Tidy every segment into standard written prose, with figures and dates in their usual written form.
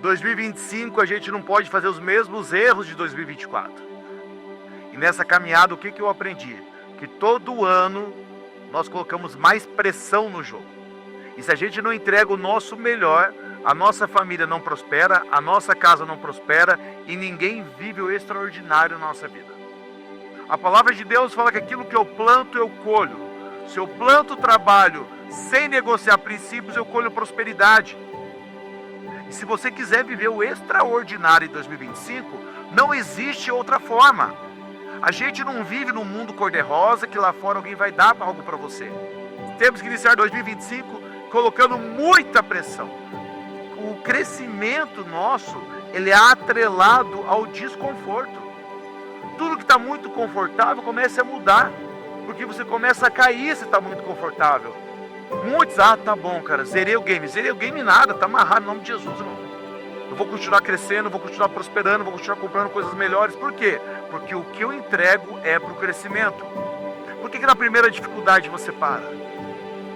2025 a gente não pode fazer os mesmos erros de 2024. E nessa caminhada, o que eu aprendi? Que todo ano nós colocamos mais pressão no jogo. E se a gente não entrega o nosso melhor, a nossa família não prospera, a nossa casa não prospera e ninguém vive o extraordinário na nossa vida. A palavra de Deus fala que aquilo que eu planto, eu colho. Se eu planto trabalho sem negociar princípios, eu colho prosperidade. E se você quiser viver o extraordinário em 2025, não existe outra forma. A gente não vive num mundo cor-de-rosa que lá fora alguém vai dar algo para você. Temos que iniciar 2025 colocando muita pressão. O crescimento nosso, ele é atrelado ao desconforto. Tudo que está muito confortável começa a mudar, porque você começa a cair se está muito confortável. Muitos, tá bom, cara, zerei o game nada, tá amarrado em nome de Jesus, irmão. Eu vou continuar crescendo, vou continuar prosperando, vou continuar comprando coisas melhores. Por quê? Porque o que eu entrego é para o crescimento. Por que na primeira dificuldade você para?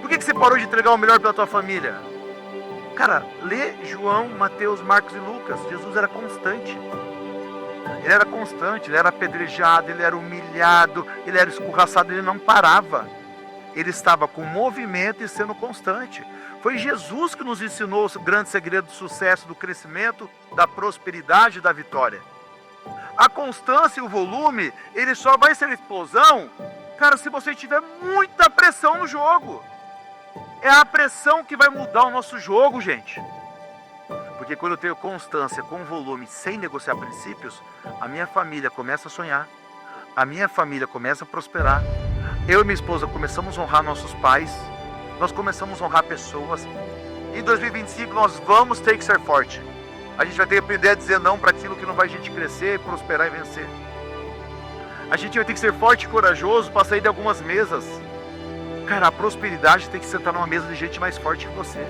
Por que você parou de entregar o melhor pela tua família? Cara, lê João, Mateus, Marcos e Lucas. Jesus era constante. Ele era constante, ele era apedrejado, ele era humilhado, ele era escorraçado, ele não parava. Ele estava com movimento e sendo constante. Foi Jesus que nos ensinou o grande segredo do sucesso, do crescimento, da prosperidade e da vitória. A constância e o volume, ele só vai ser explosão, cara, se você tiver muita pressão no jogo. É a pressão que vai mudar o nosso jogo, gente. Porque quando eu tenho constância com volume, sem negociar princípios, a minha família começa a sonhar, a minha família começa a prosperar. Eu e minha esposa começamos a honrar nossos pais, nós começamos a honrar pessoas. Em 2025 nós vamos ter que ser forte. A gente vai ter que aprender a dizer não para aquilo que não vai a gente crescer, prosperar e vencer. A gente vai ter que ser forte e corajoso para sair de algumas mesas. Cara, a prosperidade tem que sentar numa mesa de gente mais forte que você.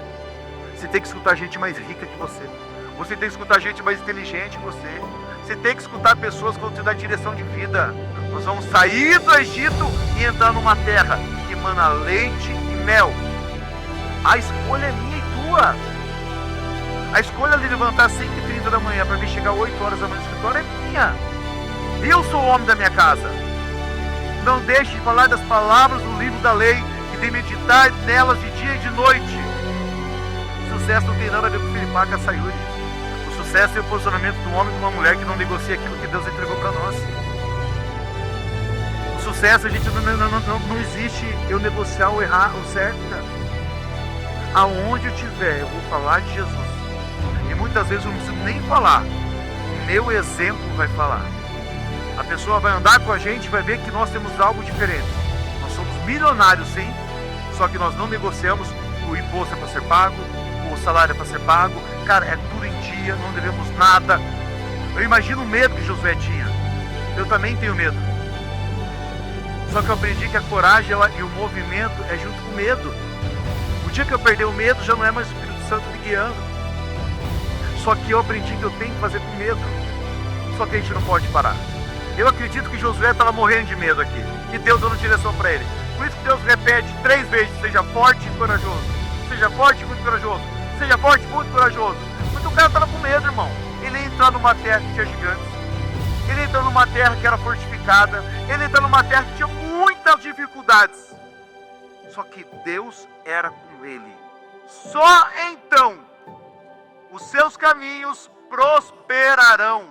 Você tem que escutar gente mais rica que você. Você tem que escutar gente mais inteligente que você. Você tem que escutar pessoas que vão te dar direção de vida. Nós vamos sair do Egito e entrar numa terra que emana leite e mel. A escolha é minha e tua. A escolha de levantar às 5h30 da manhã para vir chegar 8 horas da manhã no escritório é minha. Eu sou o homem da minha casa. Não deixe de falar das palavras do livro da lei e de meditar nelas de dia e de noite. O sucesso não tem nada a ver com Filipaca Sayuri. O sucesso é o posicionamento de um homem e de uma mulher que não negocia aquilo que Deus entregou para nós. O sucesso, a gente não existe eu negociar ou errar ou certo, cara. Aonde eu estiver, eu vou falar de Jesus. E muitas vezes eu não preciso nem falar. O meu exemplo vai falar. A pessoa vai andar com a gente e vai ver que nós temos algo diferente. Nós somos milionários, sim, só que nós não negociamos. O imposto é para ser pago, o salário é para ser pago. Cara, é tudo em dia, não devemos nada. Eu imagino o medo que Josué tinha. Eu também tenho medo. Só que eu aprendi que a coragem e o movimento é junto com o medo. O dia que eu perder o medo, já não é mais o Espírito Santo me guiando. Só que eu aprendi que eu tenho que fazer com medo. Só que a gente não pode parar. Eu acredito que Josué estava morrendo de medo aqui. E Deus dando direção para ele. Por isso que Deus repete 3 vezes: seja forte e corajoso. Seja forte e muito corajoso. Seja forte e muito corajoso. Porque o cara estava com medo, irmão. Ele ia entrar numa terra que tinha gigantes. Ele entrou numa terra que era fortificada. Ele entrou numa terra que tinha muitas dificuldades. Só que Deus era com ele. Só então os seus caminhos prosperarão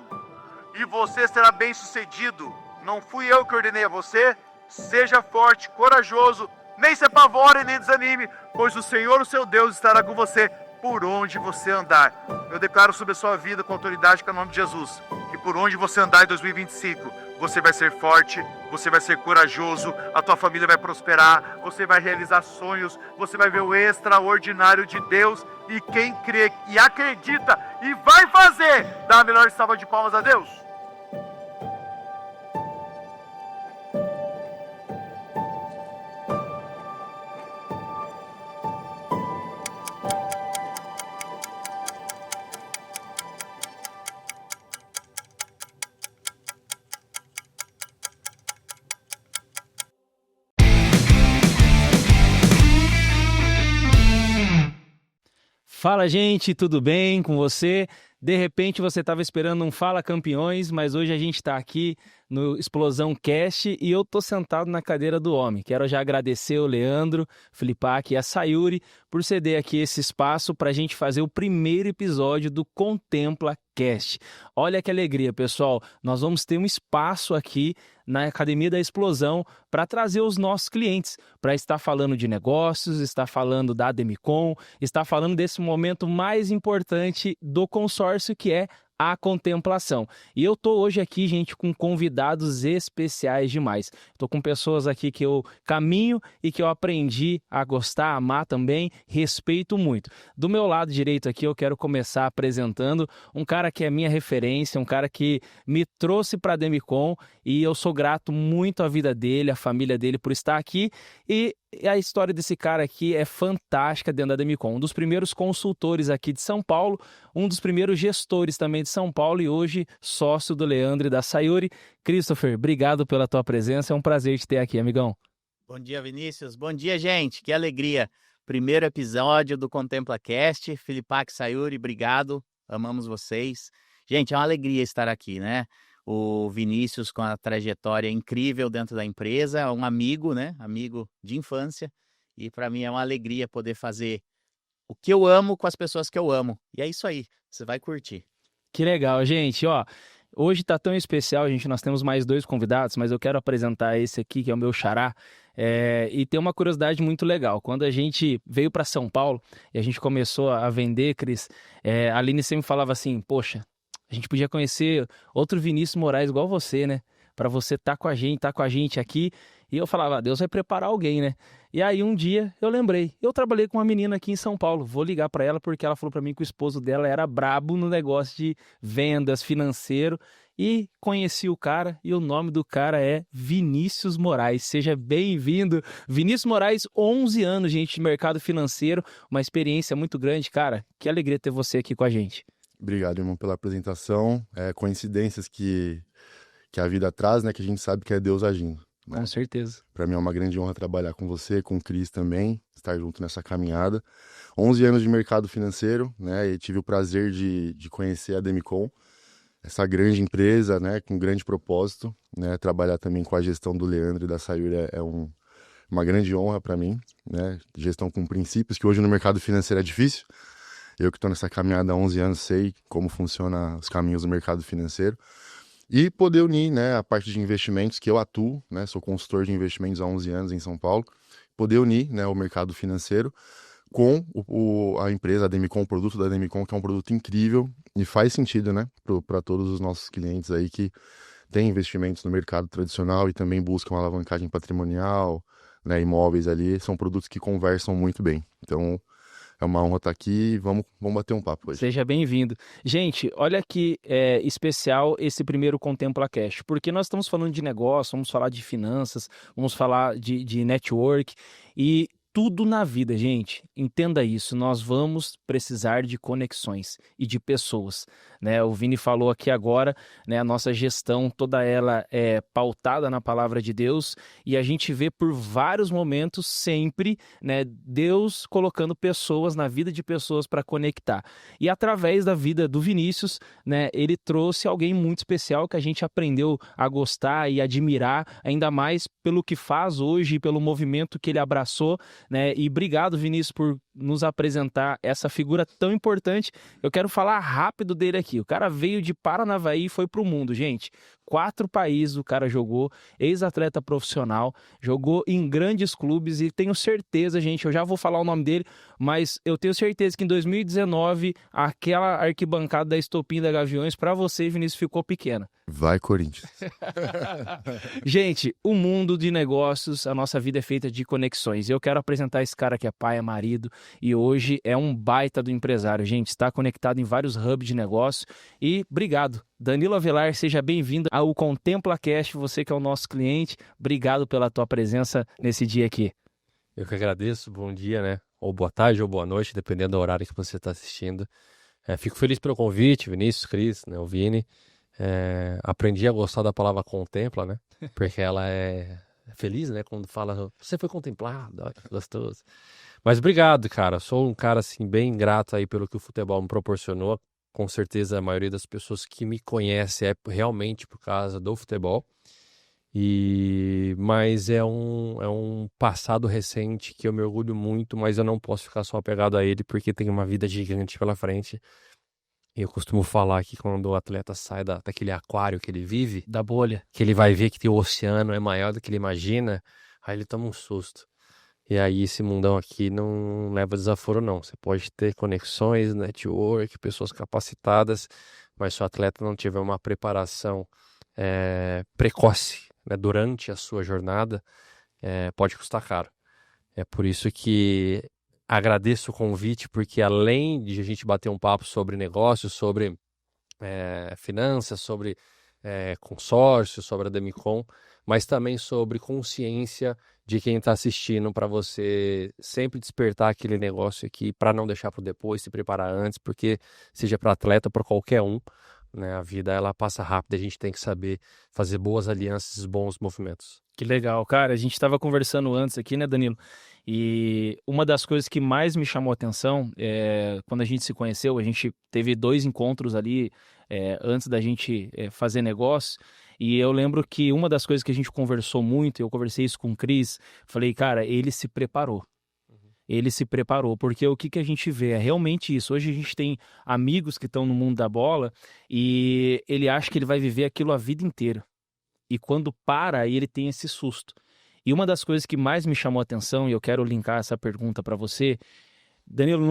e você será bem sucedido. Não fui eu que ordenei a você. Seja forte, corajoso, nem se apavore, nem desanime, pois o Senhor, o seu Deus, estará com você por onde você andar. Eu declaro sobre a sua vida com autoridade, com o nome de Jesus, que por onde você andar em 2025, você vai ser forte, você vai ser corajoso, a tua família vai prosperar, você vai realizar sonhos, você vai ver o extraordinário de Deus. E quem crê e acredita e vai fazer, dá a melhor salva de palmas a Deus. Fala, gente, tudo bem com você? De repente você estava esperando um Fala Campeões, mas hoje a gente está aqui no Explosão Cast e eu tô sentado na cadeira do homem. Quero já agradecer o Leandro, Flipak e a Sayuri por ceder aqui esse espaço para a gente fazer o primeiro episódio do Contempla Cast. Olha que alegria, pessoal. Nós vamos ter um espaço aqui na Academia da Explosão para trazer os nossos clientes, para estar falando de negócios, estar falando da Ademicon, estar falando desse momento mais importante do consórcio, que é a contemplação. E eu tô hoje aqui, gente, com convidados especiais demais. Tô com pessoas aqui que eu caminho e que eu aprendi a gostar, a amar também, respeito muito. Do meu lado direito aqui, eu quero começar apresentando um cara que é minha referência, um cara que me trouxe para a Ademicon e eu sou grato muito à vida dele, à família dele por estar aqui. E a história desse cara aqui é fantástica dentro da Ademicon. Um dos primeiros consultores aqui de São Paulo, um dos primeiros gestores também de São Paulo e hoje sócio do Leandro e da Sayuri. Christopher, obrigado pela tua presença, é um prazer te ter aqui, amigão. Bom dia, Vinícius. Bom dia, gente. Que alegria. Primeiro episódio do Contempla Cast. Flipak, Sayuri, obrigado. Amamos vocês. Gente, é uma alegria estar aqui, né? O Vinícius com a trajetória incrível dentro da empresa, é um amigo, né? Amigo de infância. E para mim é uma alegria poder fazer o que eu amo com as pessoas que eu amo. E é isso aí, você vai curtir. Que legal, gente. Ó, hoje tá tão especial, gente, nós temos mais 2 convidados, mas eu quero apresentar esse aqui, que é o meu xará. E tem uma curiosidade muito legal. Quando a gente veio para São Paulo e a gente começou a vender, Cris, a Aline sempre falava assim, poxa, a gente podia conhecer outro Vinícius Moraes igual você, né? Para você tá com a gente aqui. E eu falava, Deus vai preparar alguém, né? E aí um dia eu lembrei, eu trabalhei com uma menina aqui em São Paulo, vou ligar para ela porque ela falou para mim que o esposo dela era brabo no negócio de vendas, financeiro. E conheci o cara e o nome do cara é Vinícius Moraes. Seja bem-vindo. Vinícius Moraes, 11 anos, gente, de mercado financeiro, uma experiência muito grande. Cara, que alegria ter você aqui com a gente. Obrigado, irmão, pela apresentação. Coincidências que a vida traz, né? Que a gente sabe que é Deus agindo. Né? Com certeza. Para mim é uma grande honra trabalhar com você, com o Cris também, estar junto nessa caminhada. 11 anos de mercado financeiro, né? E tive o prazer de conhecer a Ademicon, essa grande empresa, né? Com grande propósito, né? Trabalhar também com a gestão do Leandro e da Sayuri uma grande honra para mim, né? Gestão com princípios, que hoje no mercado financeiro é difícil. Eu que estou nessa caminhada há 11 anos sei como funciona os caminhos do mercado financeiro. E poder unir, né, a parte de investimentos que eu atuo, né, sou consultor de investimentos há 11 anos em São Paulo, poder unir, né, o mercado financeiro com a empresa, a Ademicon, o produto da Ademicon, que é um produto incrível e faz sentido, né, para todos os nossos clientes aí que têm investimentos no mercado tradicional e também buscam alavancagem patrimonial, né, imóveis ali, são produtos que conversam muito bem. Então, é uma honra estar aqui, vamos bater um papo hoje. Seja bem-vindo. Gente, olha que especial esse primeiro Contempla Cash, porque nós estamos falando de negócio, vamos falar de finanças, vamos falar de network e tudo na vida, gente. Entenda isso, nós vamos precisar de conexões e de pessoas, né? O Vini falou aqui agora, né? A nossa gestão, toda ela é pautada na palavra de Deus e a gente vê por vários momentos sempre, né? Deus colocando pessoas na vida de pessoas para conectar. E através da vida do Vinícius, né? Ele trouxe alguém muito especial que a gente aprendeu a gostar e admirar, ainda mais pelo que faz hoje, pelo movimento que ele abraçou, né? E obrigado, Vinícius, por nos apresentar essa figura tão importante. Eu quero falar rápido dele aqui. O cara veio de Paranavaí e foi pro mundo, gente. 4 países o cara jogou, ex-atleta profissional, jogou em grandes clubes e tenho certeza, gente, eu já vou falar o nome dele, mas eu tenho certeza que em 2019 aquela arquibancada da Estopim da Gaviões para você, Vinícius, ficou pequena. Vai, Corinthians. Gente, o mundo de negócios, a nossa vida é feita de conexões. Eu quero apresentar esse cara que é pai, é marido e hoje é um baita do empresário. Gente, está conectado em vários hubs de negócio e obrigado. Danilo Avelar, seja bem-vindo ao Contempla Cast, você que é o nosso cliente. Obrigado pela tua presença nesse dia aqui. Eu que agradeço, bom dia, né? Ou boa tarde ou boa noite, dependendo do horário que você está assistindo. Fico feliz pelo convite, Vinícius, Cris, né, o Vini. Aprendi a gostar da palavra contempla, né? Porque ela é feliz, né? Quando fala, você foi contemplado, ó, que gostoso. Mas obrigado, cara. Sou um cara, assim, bem grato aí pelo que o futebol me proporcionou. Com certeza a maioria das pessoas que me conhece é realmente por causa do futebol. Mas é um passado recente que eu me orgulho muito, mas eu não posso ficar só apegado a ele porque tem uma vida gigante pela frente. E eu costumo falar que quando o atleta sai daquele aquário que ele vive, Da bolha. que ele vai ver que o oceano é maior do que ele imagina, aí ele toma um susto. E aí esse mundão aqui não leva desaforo não. Você pode ter conexões, network, pessoas capacitadas, mas se o atleta não tiver uma preparação precoce, né, durante a sua jornada, pode custar caro. É por isso que agradeço o convite, porque além de a gente bater um papo sobre negócios, sobre finanças, sobre consórcio, sobre a Demicon, mas também sobre consciência de quem está assistindo, para você sempre despertar aquele negócio aqui, para não deixar para depois, se preparar antes, porque seja para atleta ou para qualquer um, né, a vida ela passa rápido, a gente tem que saber fazer boas alianças, bons movimentos. Que legal, cara. A gente estava conversando antes aqui, né, Danilo? E uma das coisas que mais me chamou a atenção quando a gente se conheceu, a gente teve 2 encontros ali antes da gente fazer negócio. E eu lembro que uma das coisas que a gente conversou muito, eu conversei isso com o Cris, falei, cara, ele se preparou. Ele se preparou, porque o que a gente vê é realmente isso. Hoje a gente tem amigos que estão no mundo da bola e ele acha que ele vai viver aquilo a vida inteira. E quando para, aí ele tem esse susto. E uma das coisas que mais me chamou a atenção, e eu quero linkar essa pergunta para você, Danilo,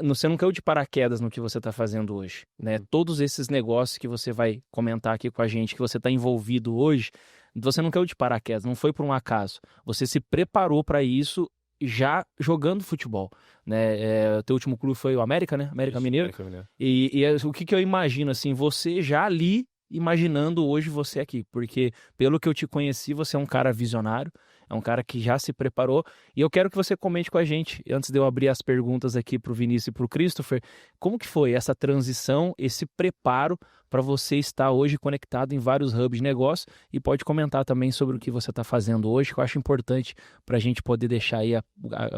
você não caiu de paraquedas no que você está fazendo hoje, né? Todos esses negócios que você vai comentar aqui com a gente, que você está envolvido hoje, você não caiu de paraquedas, não foi por um acaso. Você se preparou para isso já jogando futebol, né? O teu último clube foi o América, né? América Mineiro. E o que eu imagino, assim, você já ali imaginando hoje você aqui, porque pelo que eu te conheci, você é um cara visionário, é um cara que já se preparou, e eu quero que você comente com a gente, antes de eu abrir as perguntas aqui para o Vinícius e para o Christopher, como que foi essa transição, esse preparo para você estar hoje conectado em vários hubs de negócio, e pode comentar também sobre o que você está fazendo hoje, que eu acho importante para a gente poder deixar aí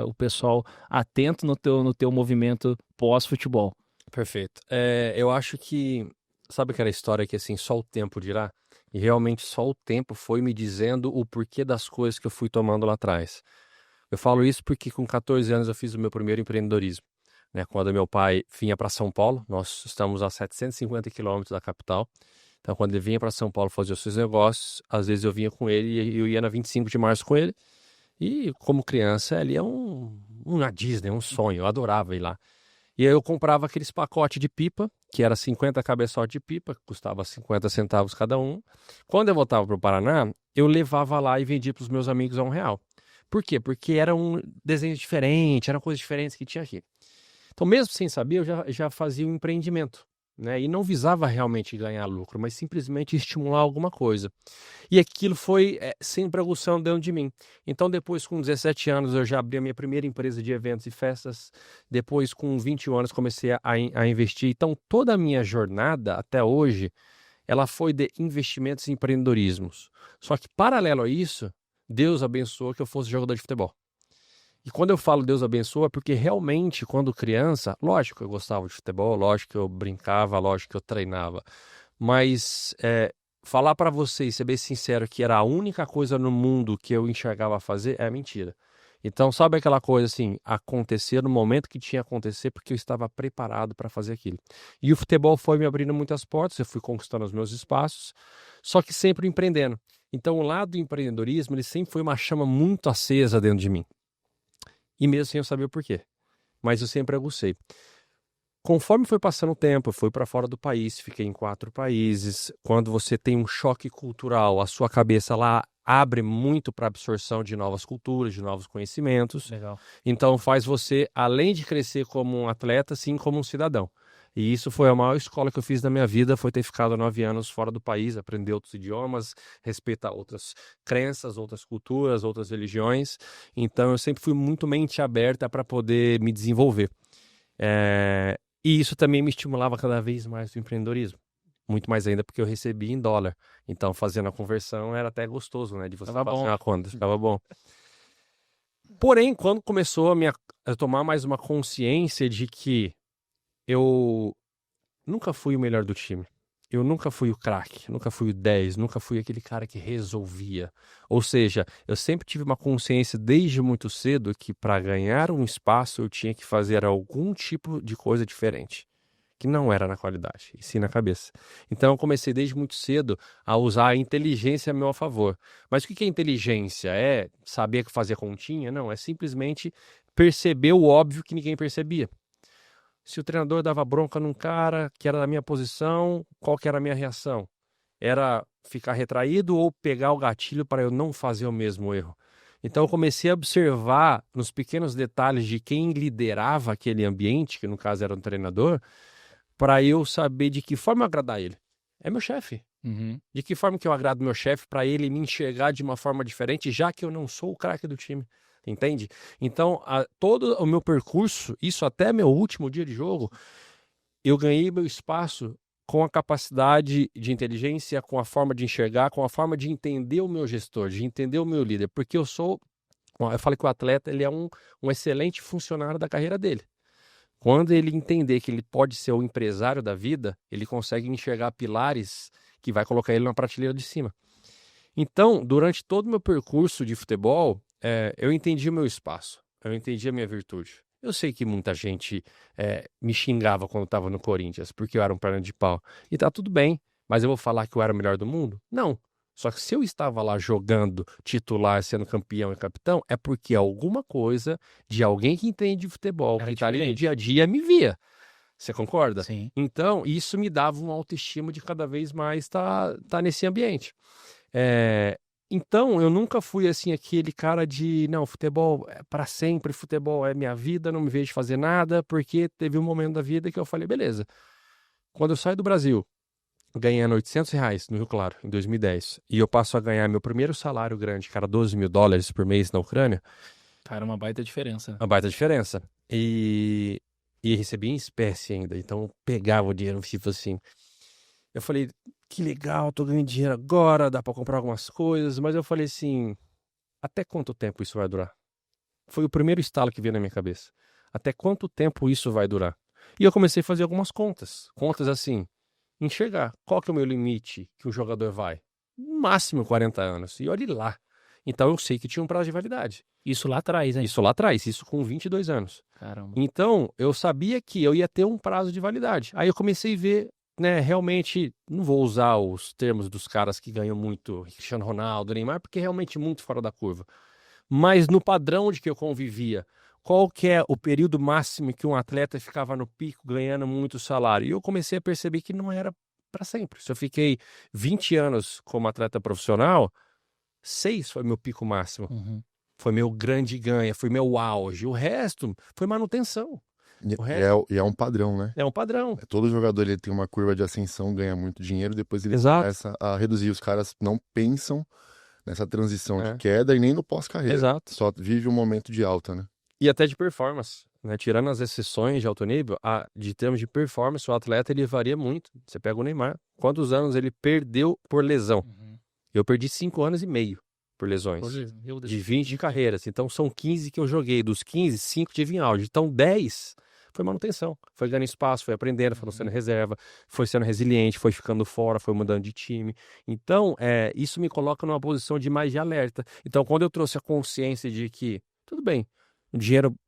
o pessoal atento no teu movimento pós-futebol. Perfeito. Eu acho que, sabe aquela história que assim, só o tempo dirá? E realmente só o tempo foi me dizendo o porquê das coisas que eu fui tomando lá atrás. Eu falo isso porque com 14 anos eu fiz o meu primeiro empreendedorismo, né? Quando meu pai vinha para São Paulo, nós estamos a 750 quilômetros da capital. Então quando ele vinha para São Paulo fazer os seus negócios, às vezes eu vinha com ele e eu ia na 25 de março com ele. E como criança, ali é uma Disney, um sonho, eu adorava ir lá. E aí eu comprava aqueles pacotes de pipa, que era 50 cabeçotes de pipa, que custava 50 centavos cada um. Quando eu voltava para o Paraná, eu levava lá e vendia para os meus amigos a R$1. Por quê? Porque era um desenho diferente, eram coisas diferentes que tinha aqui. Então, mesmo sem saber, eu já fazia um empreendimento, né? E não visava realmente ganhar lucro, mas simplesmente estimular alguma coisa. E aquilo foi sempre aguçando dentro de mim. Então, depois, com 17 anos, eu já abri a minha primeira empresa de eventos e festas. Depois, com 21 anos, comecei a investir. Então, toda a minha jornada, até hoje, ela foi de investimentos e empreendedorismos. Só que, paralelo a isso, Deus abençoou que eu fosse jogador de futebol. E quando eu falo Deus abençoa, é porque realmente, quando criança, lógico que eu gostava de futebol, lógico que eu brincava, lógico que eu treinava. Mas falar para vocês, ser bem sincero, que era a única coisa no mundo que eu enxergava fazer, é mentira. Então, sabe aquela coisa assim, acontecer no momento que tinha que acontecer, porque eu estava preparado para fazer aquilo. E o futebol foi me abrindo muitas portas, eu fui conquistando os meus espaços, só que sempre empreendendo. Então, o lado do empreendedorismo, ele sempre foi uma chama muito acesa dentro de mim. E mesmo sem eu saber o porquê. Mas eu sempre aguçei. Conforme foi passando o tempo, eu fui para fora do país, fiquei em 4 países. Quando você tem um choque cultural, a sua cabeça lá abre muito para absorção de novas culturas, de novos conhecimentos. Legal. Então faz você, além de crescer como um atleta, sim como um cidadão. E isso foi a maior escola que eu fiz na minha vida, foi ter ficado 9 anos fora do país, aprender outros idiomas, respeitar outras crenças, outras culturas, outras religiões. Então eu sempre fui muito mente aberta para poder me desenvolver. E isso também me estimulava cada vez mais o empreendedorismo. Muito mais ainda porque eu recebia em dólar. Então fazendo a conversão era até gostoso, né? De você Ficava fazer bom. uma conta, ficava bom. Porém, quando começou a tomar mais uma consciência de que eu nunca fui o melhor do time. Eu nunca fui o craque, nunca fui o 10, nunca fui aquele cara que resolvia. Ou seja, eu sempre tive uma consciência desde muito cedo que para ganhar um espaço eu tinha que fazer algum tipo de coisa diferente, que não era na qualidade, e sim na cabeça. Então eu comecei desde muito cedo a usar a inteligência a meu favor. Mas o que é inteligência? É saber fazer continha? Não, é simplesmente perceber o óbvio que ninguém percebia. Se o treinador dava bronca num cara que era da minha posição, qual que era a minha reação? Era ficar retraído ou pegar o gatilho para eu não fazer o mesmo erro? Então eu comecei a observar nos pequenos detalhes de quem liderava aquele ambiente, que no caso era um treinador, para eu saber de que forma agradar ele. É meu chefe. Uhum. De que forma que eu agrado meu chefe para ele me enxergar de uma forma diferente, já que eu não sou o craque do time. Entende? Então, todo o meu percurso, isso até meu último dia de jogo, eu ganhei meu espaço com a capacidade de inteligência, com a forma de enxergar, com a forma de entender o meu gestor, de entender o meu líder. Porque eu falei que o atleta ele é um excelente funcionário da carreira dele. Quando ele entender que ele pode ser o empresário da vida, ele consegue enxergar pilares que vai colocar ele na prateleira de cima. Então, durante todo o meu percurso de futebol, eu entendi o meu espaço, eu entendi a minha virtude. Eu sei que muita gente me xingava quando eu estava no Corinthians, porque eu era um perna de pau. E tá tudo bem, mas eu vou falar que eu era o melhor do mundo? Não. Só que se eu estava lá jogando titular, sendo campeão e capitão, é porque alguma coisa de alguém que entende de futebol, Era que está ali no diferente. dia a dia, me via. Você concorda? Sim. Então, isso me dava uma autoestima de cada vez mais estar nesse ambiente. Então, eu nunca fui assim aquele cara de, não, futebol é para sempre, futebol é minha vida, não me vejo fazer nada, porque teve um momento da vida que eu falei, beleza, quando eu saio do Brasil, ganhando R$ 800 no Rio Claro, em 2010, e eu passo a ganhar meu primeiro salário grande, cara, $12.000 por mês na Ucrânia, Cara, uma baita diferença. uma baita diferença. E recebi em espécie ainda, então eu pegava o dinheiro, tipo assim. Eu falei, que legal, tô ganhando dinheiro agora, dá pra comprar algumas coisas, mas eu falei assim, até quanto tempo isso vai durar? Foi o primeiro estalo que veio na minha cabeça. Até quanto tempo isso vai durar? E eu comecei a fazer algumas contas assim, enxergar qual que é o meu limite que um jogador vai. No máximo 40 anos, e olhe lá. Então eu sei que tinha um prazo de validade. Isso lá atrás, hein? Isso lá atrás, isso com 22 anos. Caramba. Então, eu sabia que eu ia ter um prazo de validade. Aí eu comecei a ver, né, realmente, não vou usar os termos dos caras que ganham muito, Cristiano Ronaldo, Neymar, porque é realmente muito fora da curva. Mas no padrão de que eu convivia, qual que é o período máximo que um atleta ficava no pico ganhando muito salário? E eu comecei a perceber que não era para sempre. Se eu fiquei 20 anos como atleta profissional, 6 foi meu pico máximo. Uhum. Foi meu grande ganho, foi meu auge. O resto foi manutenção. O resto E é um padrão, né? é um padrão. Todo jogador ele tem uma curva de ascensão, ganha muito dinheiro, depois ele Exato. começa a reduzir. Os caras não pensam nessa transição É. de queda e nem no pós-carreira. Exato. Só vive um momento de alta, né? E até de performance, né? Tirando as exceções de alto nível, de termos de performance, o atleta ele varia muito. Você pega o Neymar, quantos anos ele perdeu por lesão? Uhum. Eu perdi 5 anos e meio por lesões. Meu Deus. De 20 de carreiras. Então são 15 que eu joguei. Dos 15, 5 tive em auge. Então 10 foi manutenção. Foi ganhando espaço, foi aprendendo, foi sendo reserva, foi sendo resiliente, foi ficando fora, foi mudando de time. Então, isso me coloca numa posição de mais de alerta. Então, quando eu trouxe a consciência de que, tudo bem,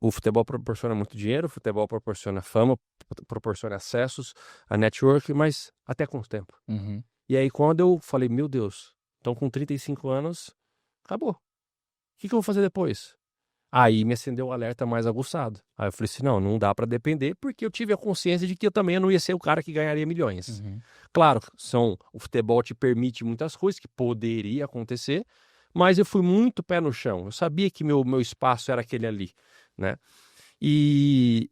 o futebol proporciona muito dinheiro, o futebol proporciona fama, proporciona acessos, a network, mas até quanto tempo? Uhum. E aí, quando eu falei, meu Deus, então com 35 anos, acabou. O que eu vou fazer depois? Aí me acendeu o alerta mais aguçado. Aí eu falei assim, não dá pra depender, porque eu tive a consciência de que eu também não ia ser o cara que ganharia milhões. Uhum. Claro, o futebol te permite muitas coisas que poderia acontecer, mas eu fui muito pé no chão. Eu sabia que meu espaço era aquele ali, né? E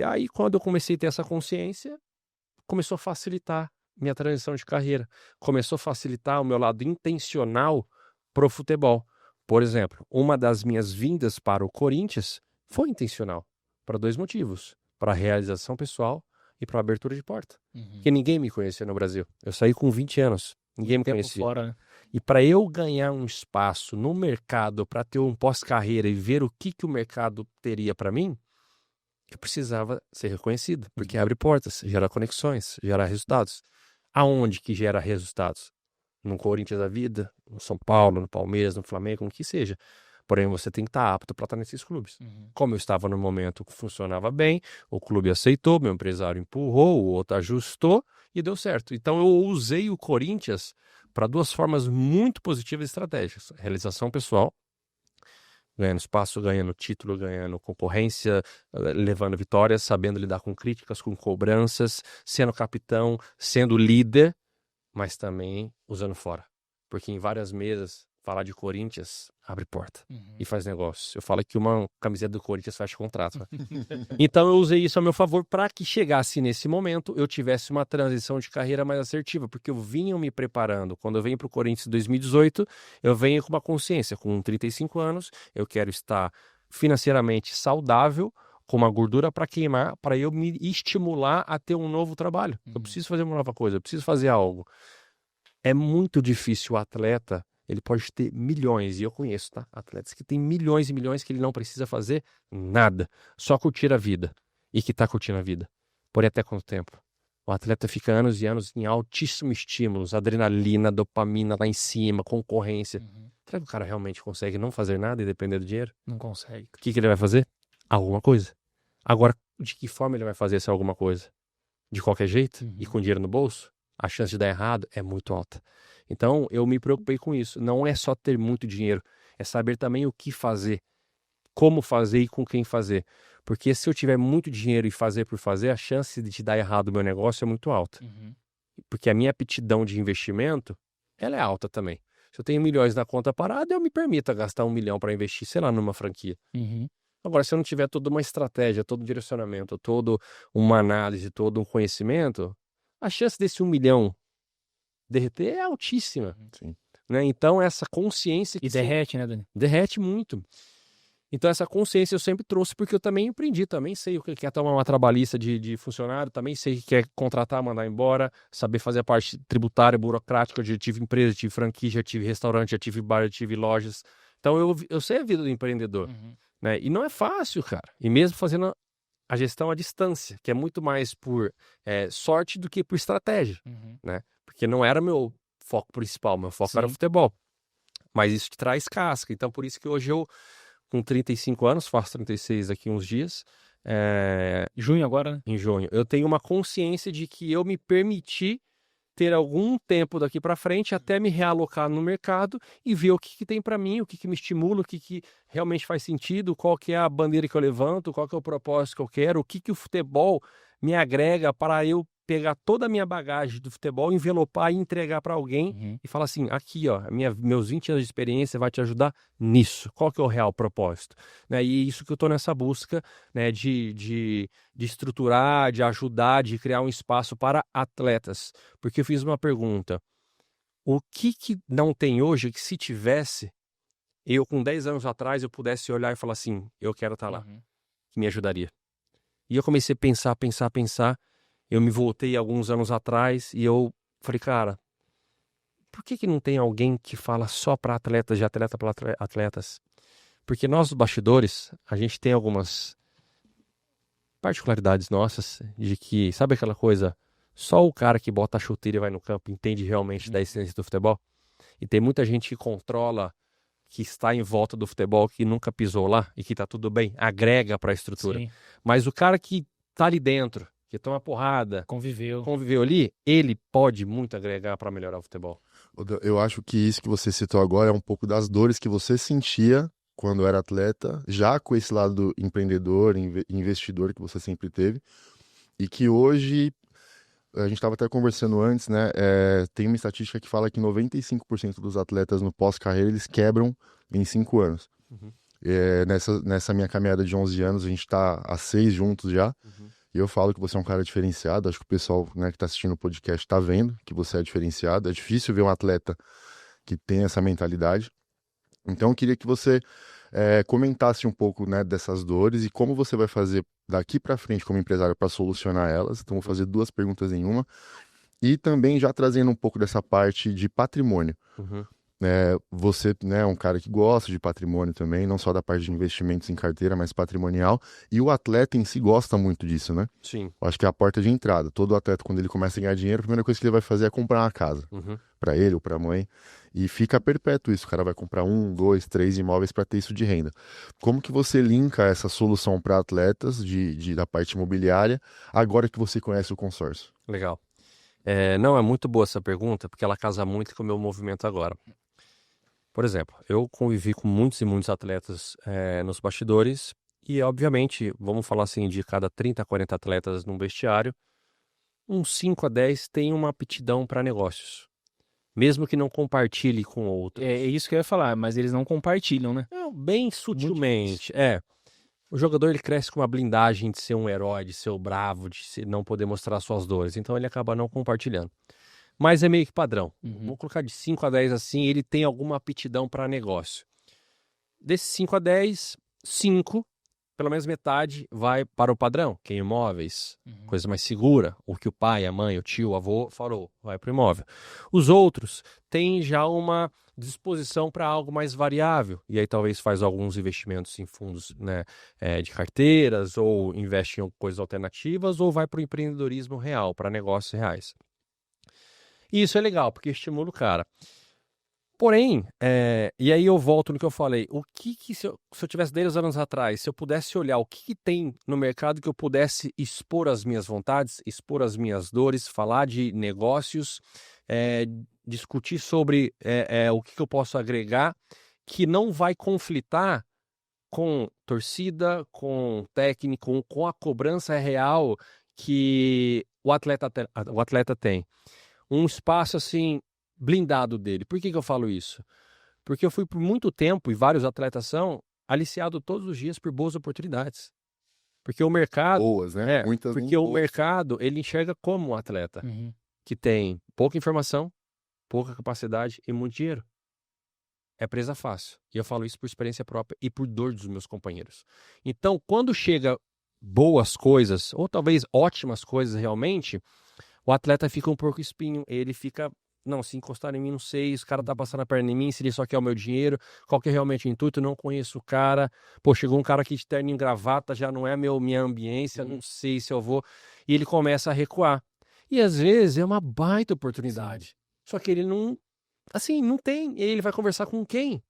aí, quando eu comecei a ter essa consciência, começou a facilitar minha transição de carreira. Começou a facilitar o meu lado intencional pro futebol. Por exemplo, uma das minhas vindas para o Corinthians foi intencional, para 2 motivos. Para a realização pessoal e para a abertura de porta. Uhum. Porque ninguém me conhecia no Brasil. Eu saí com 20 anos, ninguém me Tempo conhecia. fora, né? E para eu ganhar um espaço no mercado, para ter um pós-carreira e ver o que o mercado teria para mim, que precisava ser reconhecido, porque abre portas, gera conexões, gera resultados. Aonde que gera resultados? No Corinthians da vida, no São Paulo, no Palmeiras, no Flamengo, no que seja. Porém, você tem que estar apto para estar nesses clubes. Como eu estava no momento que funcionava bem, o clube aceitou, meu empresário empurrou, o outro ajustou e deu certo. Então, eu usei o Corinthians para duas formas muito positivas e estratégicas. Realização pessoal, ganhando espaço, ganhando título, ganhando concorrência, levando vitórias, sabendo lidar com críticas, com cobranças, sendo capitão, sendo líder, mas também usando fora. Porque em várias mesas, falar de Corinthians abre porta e faz negócio. Eu falo que uma camiseta do Corinthians fecha contrato. Né? Então eu usei isso a meu favor para que chegasse nesse momento, eu tivesse uma transição de carreira mais assertiva, porque eu vinha me preparando. Quando eu venho para o Corinthians em 2018, eu venho com uma consciência, com 35 anos, eu quero estar financeiramente saudável, com uma gordura para queimar, para eu me estimular a ter um novo trabalho. Eu preciso fazer uma nova coisa, eu preciso fazer algo. É muito difícil o atleta, ele pode ter milhões, e eu conheço, tá? Atletas que têm milhões e milhões que ele não precisa fazer nada, só curtir a vida, e que tá curtindo a vida. Porém, até quanto tempo? O atleta fica anos e anos em altíssimos estímulos, adrenalina, dopamina lá em cima, concorrência. Será que o cara realmente consegue não fazer nada e depender do dinheiro? Não consegue. O que ele vai fazer? Alguma coisa. Agora, de que forma ele vai fazer essa alguma coisa? De qualquer jeito? E com dinheiro no bolso? A chance de dar errado é muito alta. Então, eu me preocupei com isso. Não é só ter muito dinheiro, é saber também o que fazer, como fazer e com quem fazer. Porque se eu tiver muito dinheiro e fazer por fazer, a chance de dar errado o meu negócio é muito alta. Porque a minha aptidão de investimento, ela é alta também. Se eu tenho milhões na conta parada, eu me permito gastar 1 milhão para investir, sei lá, numa franquia. Agora, se eu não tiver toda uma estratégia, todo um direcionamento, toda uma análise, todo um conhecimento, a chance desse 1 milhão derreter é altíssima. Sim. Né? Então, essa consciência... E derrete, né, Dani? Derrete muito. Então, essa consciência eu sempre trouxe, porque eu também empreendi, também sei o que é tomar uma trabalhista de funcionário, também sei o que é contratar, mandar embora, saber fazer a parte tributária, burocrática. Eu já tive empresa, tive franquia, já tive restaurante, já tive bar, já tive lojas. Então, eu sei a vida do empreendedor. Né? E não é fácil, cara. E mesmo fazendo a gestão à distância, que é muito mais por sorte do que por estratégia, né? Porque não era meu foco principal, meu foco era o futebol. Mas isso te traz casca. Então, por isso que hoje eu, com 35 anos, faço 36 daqui uns dias. Junho agora, né? Em junho. Eu tenho uma consciência de que eu me permiti ter algum tempo daqui para frente até me realocar no mercado e ver o que tem para mim, o que me estimula, o que realmente faz sentido, qual que é a bandeira que eu levanto, qual que é o propósito que eu quero, o que o futebol me agrega para eu pegar toda a minha bagagem do futebol, envelopar e entregar para alguém e falar assim, aqui, ó, meus 20 anos de experiência vai te ajudar nisso. Qual que é o real propósito? Né? E isso que eu estou nessa busca, né, de estruturar, de ajudar, de criar um espaço para atletas. Porque eu fiz uma pergunta, o que não tem hoje que se tivesse, eu com 10 anos atrás eu pudesse olhar e falar assim, eu quero estar lá, que me ajudaria. E eu comecei a pensar, eu me voltei alguns anos atrás e eu falei, cara, por que não tem alguém que fala só para atletas, de atleta para atletas? Porque nós, os bastidores, a gente tem algumas particularidades nossas de que, sabe aquela coisa, só o cara que bota a chuteira e vai no campo entende realmente da essência do futebol? E tem muita gente que controla, que está em volta do futebol, que nunca pisou lá e que tá tudo bem, agrega para a estrutura. Sim. Mas o cara que tá ali dentro, que toma porrada, Conviveu ali, ele pode muito agregar para melhorar o futebol. Eu acho que isso que você citou agora é um pouco das dores que você sentia quando era atleta, já com esse lado empreendedor, investidor que você sempre teve, e que hoje, a gente estava até conversando antes, né? Tem uma estatística que fala que 95% dos atletas no pós-carreira, eles quebram em 5 anos. Nessa minha caminhada de 11 anos, a gente está há 6 juntos já, e eu falo que você é um cara diferenciado. Acho que o pessoal, né, que está assistindo o podcast está vendo que você é diferenciado. É difícil ver um atleta que tem essa mentalidade. Então eu queria que você comentasse um pouco, né, dessas dores e como você vai fazer daqui para frente como empresário para solucionar elas. Então vou fazer 2 perguntas em uma. E também já trazendo um pouco dessa parte de patrimônio. Você, né, é um cara que gosta de patrimônio também, não só da parte de investimentos em carteira, mas patrimonial. E o atleta em si gosta muito disso, né? Sim. Eu acho que é a porta de entrada. Todo atleta, quando ele começa a ganhar dinheiro, a primeira coisa que ele vai fazer é comprar uma casa. Uhum. Para ele ou para a mãe. E fica perpétuo isso. O cara vai comprar 1, 2, 3 imóveis para ter isso de renda. Como que você linka essa solução para atletas da parte imobiliária agora que você conhece o consórcio? Legal. Não, é muito boa essa pergunta, porque ela casa muito com o meu movimento agora. Por exemplo, eu convivi com muitos e muitos atletas nos bastidores e, obviamente, vamos falar assim, de cada 30 a 40 atletas num vestiário, uns 5 a 10 têm uma aptidão para negócios, mesmo que não compartilhe com outros. É isso que eu ia falar, mas eles não compartilham, né? Bem sutilmente, O jogador ele cresce com uma blindagem de ser um herói, de ser o bravo, não poder mostrar suas dores, então ele acaba não compartilhando. Mas é meio que padrão. Vou colocar de 5 a 10 assim, ele tem alguma aptidão para negócio. Desses 5 a 10, 5, pelo menos metade, vai para o padrão, que é imóveis, coisa mais segura, o que o pai, a mãe, o tio, o avô falou, vai para o imóvel. Os outros têm já uma disposição para algo mais variável, e aí talvez faz alguns investimentos em fundos, né, de carteiras, ou investe em coisas alternativas, ou vai para o empreendedorismo real, para negócios reais. E isso é legal, porque estimula o cara. Porém, e aí eu volto no que eu falei, se eu tivesse 10 anos atrás, se eu pudesse olhar o que tem no mercado que eu pudesse expor as minhas vontades, expor as minhas dores, falar de negócios, discutir sobre o que eu posso agregar, que não vai conflitar com torcida, com técnico, com a cobrança real que o atleta tem. Um espaço assim blindado dele. Por que eu falo isso? Porque eu fui por muito tempo, e vários atletas são, aliciado todos os dias por boas oportunidades. Porque o mercado... Boas, né? Muitas porque o boas. mercado, ele enxerga como um atleta que tem pouca informação, pouca capacidade e muito dinheiro. É presa fácil. E eu falo isso por experiência própria e por dor dos meus companheiros. Então, quando chega boas coisas, ou talvez ótimas coisas realmente, o atleta fica um pouco espinho, ele fica, não, se encostar em mim, não sei, esse cara tá passando a perna em mim, se ele só quer o meu dinheiro, qual que é realmente o intuito, não conheço o cara, pô, chegou um cara aqui de terno e gravata, já não é minha ambiência, não sei se eu vou, e ele começa a recuar. E às vezes é uma baita oportunidade, só que ele não tem, e ele vai conversar com quem?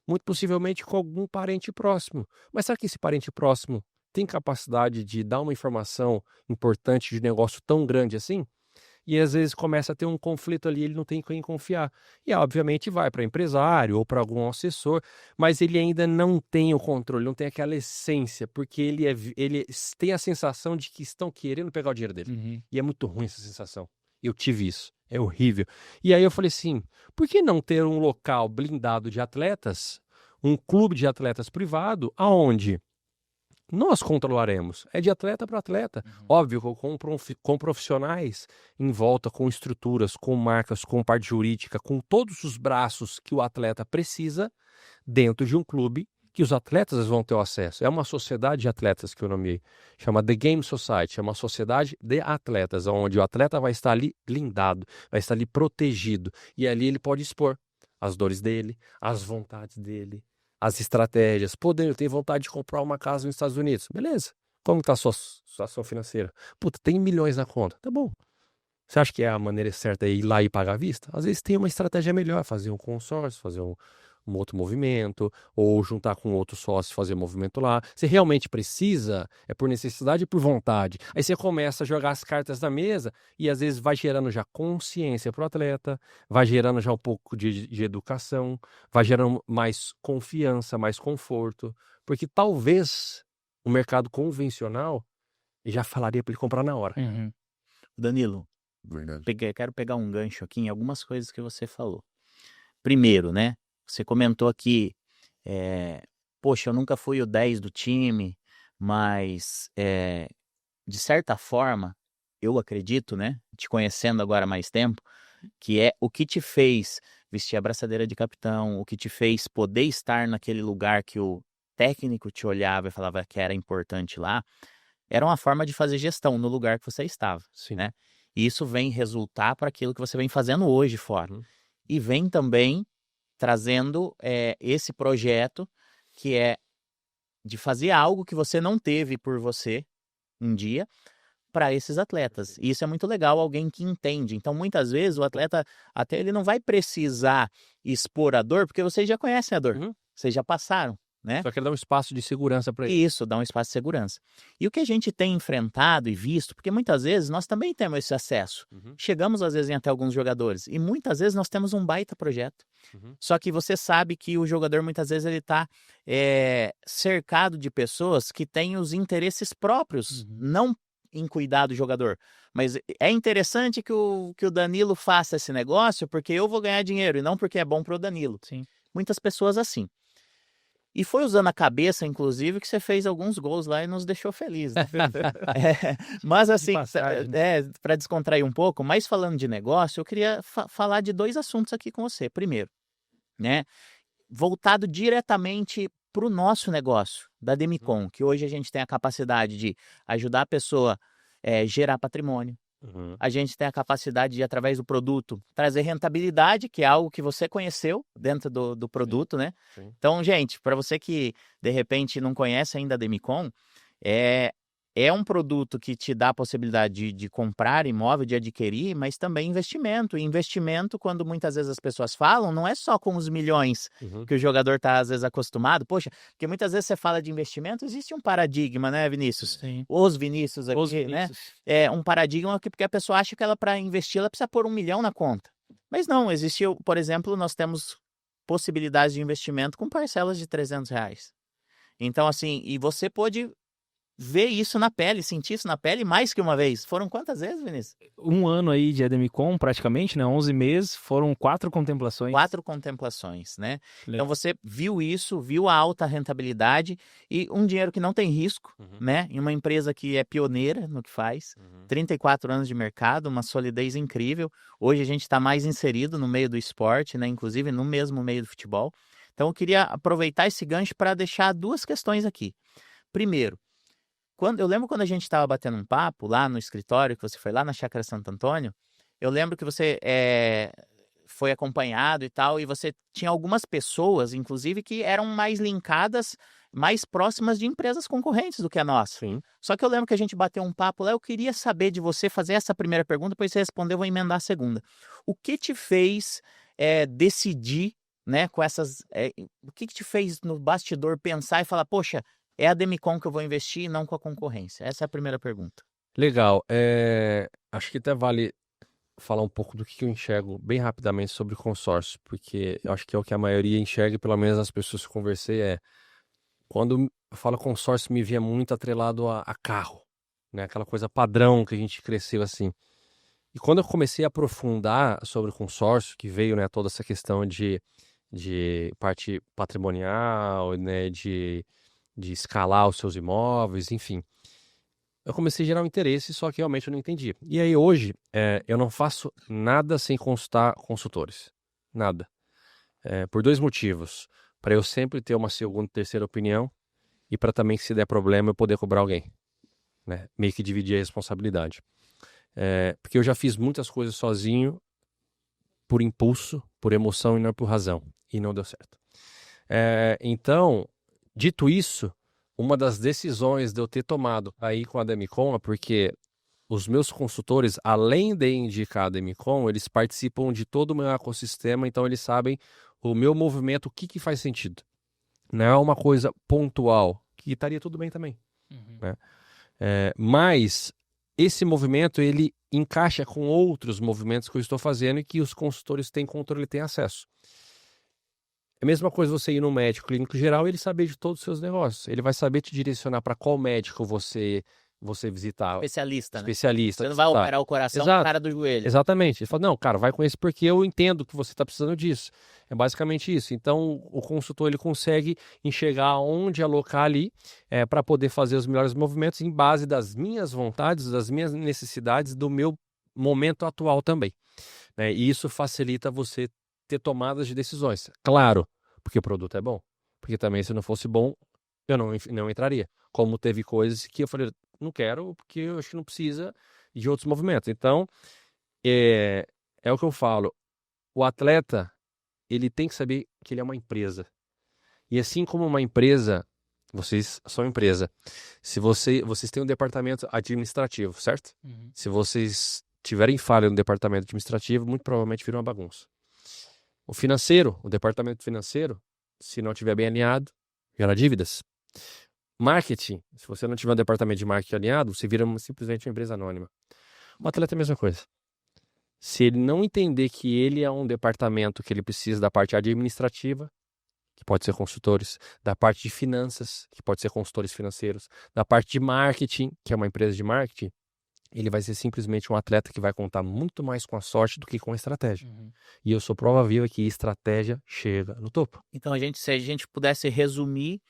Muito possivelmente com algum parente próximo. Mas será que esse parente próximo tem capacidade de dar uma informação importante de negócio tão grande assim? E às vezes começa a ter um conflito ali, ele não tem quem confiar. E obviamente vai para empresário ou para algum assessor, mas ele ainda não tem o controle, não tem aquela essência, porque ele tem a sensação de que estão querendo pegar o dinheiro dele. E é muito ruim essa sensação. Eu tive isso, é horrível. E aí eu falei assim, por que não ter um local blindado de atletas, um clube de atletas privado, aonde nós controlaremos, é de atleta para atleta. Óbvio, com profissionais em volta, com estruturas, com marcas, com parte jurídica, com todos os braços que o atleta precisa dentro de um clube que os atletas vão ter o acesso. É uma sociedade de atletas que eu nomeei, chama The Game Society, é uma sociedade de atletas, onde o atleta vai estar ali blindado, vai estar ali protegido, e ali ele pode expor as dores dele, as vontades dele, as estratégias. Pô, eu tenho vontade de comprar uma casa nos Estados Unidos. Beleza. Como está a sua situação financeira? Puta, tem milhões na conta. Tá bom. Você acha que é a maneira certa é ir lá e pagar à vista? Às vezes tem uma estratégia melhor, fazer um consórcio, fazer um outro movimento, ou juntar com outro sócio, fazer um movimento lá. Você realmente precisa, é por necessidade e por vontade. Aí você começa a jogar as cartas na mesa e às vezes vai gerando já consciência para o atleta, vai gerando já um pouco de educação, vai gerando mais confiança, mais conforto, porque talvez o mercado convencional já falaria para ele comprar na hora. Danilo, Verdade. quero pegar um gancho aqui em algumas coisas que você falou. Primeiro, né? Você comentou aqui, poxa, eu nunca fui o 10 do time, mas de certa forma, eu acredito, né? Te conhecendo agora há mais tempo, que é o que te fez vestir a braçadeira de capitão, o que te fez poder estar naquele lugar que o técnico te olhava e falava que era importante lá, era uma forma de fazer gestão no lugar que você estava, Sim. né? E isso vem resultar para aquilo que você vem fazendo hoje fora. E vem também trazendo esse projeto que é de fazer algo que você não teve por você um dia para esses atletas. E isso é muito legal, alguém que entende. Então, muitas vezes, o atleta até ele não vai precisar expor a dor, porque vocês já conhecem a dor. Uhum. Vocês já passaram, né? Só quero dar um espaço de segurança para ele. Isso, dá um espaço de segurança. E o que a gente tem enfrentado e visto, porque muitas vezes nós também temos esse acesso. Uhum. Chegamos, às vezes, em até alguns jogadores. E muitas vezes nós temos um baita projeto. Uhum. Só que você sabe que o jogador, muitas vezes, ele está cercado de pessoas que têm os interesses próprios, não em cuidar do jogador. Mas é interessante que o Danilo faça esse negócio porque eu vou ganhar dinheiro e não porque é bom para o Danilo. Sim. Muitas pessoas assim. E foi usando a cabeça, inclusive, que você fez alguns gols lá e nos deixou felizes. Mas assim, para descontrair um pouco, mas falando de negócio, eu queria falar de 2 assuntos aqui com você. Primeiro, né, voltado diretamente para o nosso negócio, da Demicon, que hoje a gente tem a capacidade de ajudar a pessoa a gerar patrimônio. Uhum. A gente tem a capacidade de, através do produto, trazer rentabilidade, que é algo que você conheceu dentro do produto, né? Sim. Então, gente, para você que, de repente, não conhece ainda a Demicon, é um produto que te dá a possibilidade de comprar imóvel, de adquirir, mas também investimento. E investimento, quando muitas vezes as pessoas falam, não é só com os milhões que o jogador está, às vezes, acostumado. Poxa, porque muitas vezes você fala de investimento, existe um paradigma, né, Vinícius? Sim. Os Vinícius aqui, né? É um paradigma porque a pessoa acha que ela, para investir, ela precisa pôr 1 milhão na conta. Mas não, existe, por exemplo, nós temos possibilidades de investimento com parcelas de R$300. Então, assim, e você pode ver isso na pele, sentir isso na pele mais que uma vez. Foram quantas vezes, Vinícius? 1 ano aí de Ademicon, praticamente, né? 11 meses, foram 4 contemplações. 4 contemplações, né? Então você viu isso, viu a alta rentabilidade e um dinheiro que não tem risco, né? Em uma empresa que é pioneira no que faz, 34 anos de mercado, uma solidez incrível. Hoje a gente está mais inserido no meio do esporte, né? Inclusive no mesmo meio do futebol. Então eu queria aproveitar esse gancho para deixar 2 questões aqui. Primeiro, eu lembro quando a gente estava batendo um papo lá no escritório, que você foi lá na Chácara Santo Antônio, eu lembro que você foi acompanhado e tal, e você tinha algumas pessoas, inclusive, que eram mais linkadas, mais próximas de empresas concorrentes do que a nossa. Sim. Só que eu lembro que a gente bateu um papo lá, eu queria saber de você, fazer essa primeira pergunta, depois você responder, eu vou emendar a segunda. O que te fez decidir, né, com essas... o que te fez no bastidor pensar e falar, poxa, é a Demicon que eu vou investir e não com a concorrência? Essa é a primeira pergunta. Legal. Acho que até vale falar um pouco do que eu enxergo bem rapidamente sobre o consórcio, porque eu acho que é o que a maioria enxerga, e pelo menos as pessoas que eu conversei, quando eu falo consórcio, me via muito atrelado a carro, né? Aquela coisa padrão que a gente cresceu assim. E quando eu comecei a aprofundar sobre o consórcio, que veio, né, toda essa questão de parte patrimonial, né, de escalar os seus imóveis, enfim. Eu comecei a gerar um interesse, só que realmente eu não entendi. E aí hoje, eu não faço nada sem consultar consultores. Nada. Por 2 motivos. Para eu sempre ter uma segunda e terceira opinião e para também, se der problema, eu poder cobrar alguém. Né? Meio que dividir a responsabilidade. Porque eu já fiz muitas coisas sozinho, por impulso, por emoção e não por razão. E não deu certo. Então... Dito isso, uma das decisões de eu ter tomado aí com a Demicon é porque os meus consultores, além de indicar a Demicon, eles participam de todo o meu ecossistema, então eles sabem o meu movimento, o que faz sentido. Não é uma coisa pontual, que estaria tudo bem também. Né? Mas esse movimento, ele encaixa com outros movimentos que eu estou fazendo e que os consultores têm controle e têm acesso. É a mesma coisa você ir no médico clínico geral e ele saber de todos os seus negócios. Ele vai saber te direcionar para qual médico você visitar. Especialista, né? Especialista. Você não vai operar o coração Exato. no cara do joelho. Exatamente. Ele fala, não, cara, vai com esse porque eu entendo que você está precisando disso. É basicamente isso. Então, o consultor ele consegue enxergar onde alocar ali para poder fazer os melhores movimentos em base das minhas vontades, das minhas necessidades, do meu momento atual também. Né? E isso facilita você ter tomadas de decisões. Claro, porque o produto é bom. Porque também, se não fosse bom, eu não entraria. Como teve coisas que eu falei, não quero, porque eu acho que não precisa de outros movimentos. Então, é o que eu falo. O atleta, ele tem que saber que ele é uma empresa. E assim como uma empresa, vocês são empresa. Se vocês têm um departamento administrativo, certo? Se vocês tiverem falha no departamento administrativo, muito provavelmente vira uma bagunça. O financeiro, o departamento financeiro, se não estiver bem alinhado, gera dívidas. Marketing, se você não tiver um departamento de marketing alinhado, você vira simplesmente uma empresa anônima. O atleta é a mesma coisa. Se ele não entender que ele é um departamento que ele precisa da parte administrativa, que pode ser consultores, da parte de finanças, que pode ser consultores financeiros, da parte de marketing, que é uma empresa de marketing, ele vai ser simplesmente um atleta que vai contar muito mais com a sorte do que com a estratégia. E eu sou prova viva que estratégia chega no topo. Então, se a gente pudesse resumir,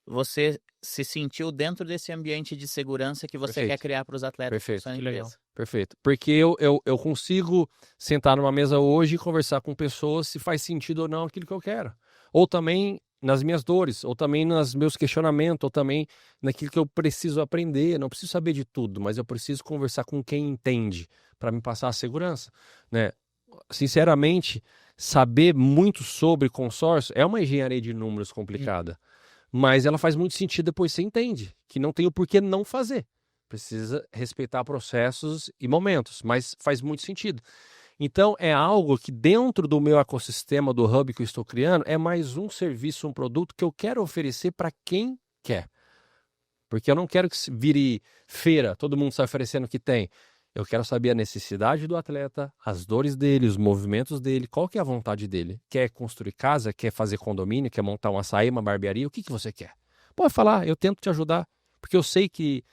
você se sentiu dentro desse ambiente de segurança que você Perfeito. quer criar para os atletas. Perfeito. que são na Que legal. empresa. Perfeito. Porque eu consigo sentar numa mesa hoje e conversar com pessoas se faz sentido ou não aquilo que eu quero. Ou também nas minhas dores, ou também nos meus questionamentos, ou também naquilo que eu preciso aprender. Não preciso saber de tudo, mas eu preciso conversar com quem entende para me passar a segurança, né? Sinceramente, saber muito sobre consórcio é uma engenharia de números complicada, mas ela faz muito sentido depois você entende que não tem o porquê não fazer. Precisa respeitar processos e momentos, mas faz muito sentido. Então, é algo que dentro do meu ecossistema, do hub que eu estou criando, é mais um serviço, um produto que eu quero oferecer para quem quer. Porque eu não quero que vire feira, todo mundo sai oferecendo o que tem. Eu quero saber a necessidade do atleta, as dores dele, os movimentos dele, qual que é a vontade dele. Quer construir casa, quer fazer condomínio, quer montar um açaí, uma barbearia, o que você quer? Pode falar, eu tento te ajudar. Porque eu sei que,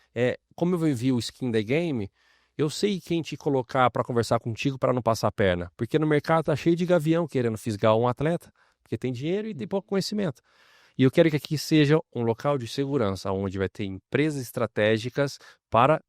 como eu vivi o Skin the Game, eu sei quem te colocar para conversar contigo para não passar a perna. Porque no mercado tá cheio de gavião querendo fisgar um atleta, porque tem dinheiro e tem pouco conhecimento. E eu quero que aqui seja um local de segurança, onde vai ter empresas estratégicas para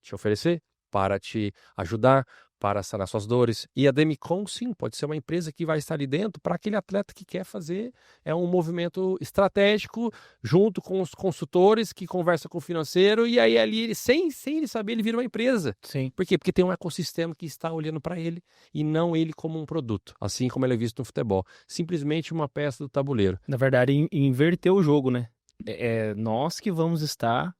te oferecer, para te ajudar, para sanar suas dores. E a Demicon, sim, pode ser uma empresa que vai estar ali dentro para aquele atleta que quer fazer um movimento estratégico junto com os consultores que conversam com o financeiro e aí ali, sem ele saber, ele vira uma empresa. Sim. Por quê? Porque tem um ecossistema que está olhando para ele e não ele como um produto, assim como ele é visto no futebol. Simplesmente uma peça do tabuleiro. Na verdade, inverter o jogo, né? É nós que vamos estar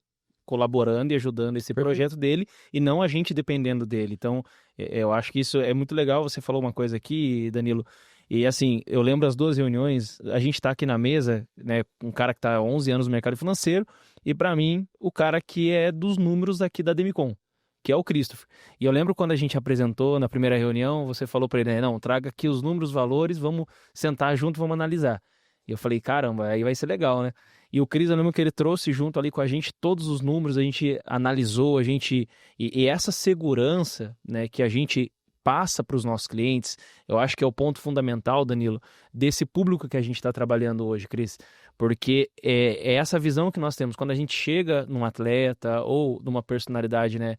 colaborando e ajudando esse projeto dele e não a gente dependendo dele. Então, eu acho que isso é muito legal. Você falou uma coisa aqui, Danilo, e assim, eu lembro as 2 reuniões, a gente tá aqui na mesa, né, um cara que tá há 11 anos no mercado financeiro e para mim, o cara que é dos números aqui da Demicon, que é o Christopher. E eu lembro quando a gente apresentou na primeira reunião, você falou para ele, né, não, traga aqui os números, valores, vamos sentar junto, vamos analisar. E eu falei, caramba, aí vai ser legal, né? E o Cris, eu lembro que ele trouxe junto ali com a gente todos os números, a gente analisou, e essa segurança, né, que a gente passa para os nossos clientes, eu acho que é o ponto fundamental, Danilo, desse público que a gente está trabalhando hoje, Cris, porque é essa visão que nós temos. Quando a gente chega num atleta ou numa personalidade, né,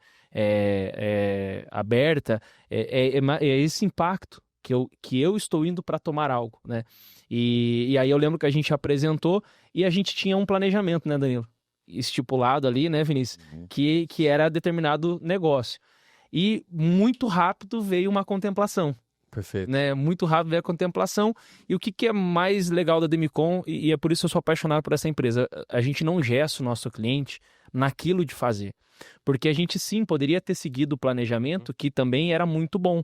aberta, é esse impacto que eu estou indo para tomar algo, né? E aí eu lembro que a gente apresentou e a gente tinha um planejamento, né, Danilo? Estipulado ali, né, Vinícius? Que era determinado negócio. E muito rápido veio uma contemplação. Perfeito. Né? Muito rápido veio a contemplação. E o que é mais legal da Demicon, e é por isso que eu sou apaixonado por essa empresa, a gente não engessa o nosso cliente naquilo de fazer. Porque a gente sim poderia ter seguido o planejamento, que também era muito bom.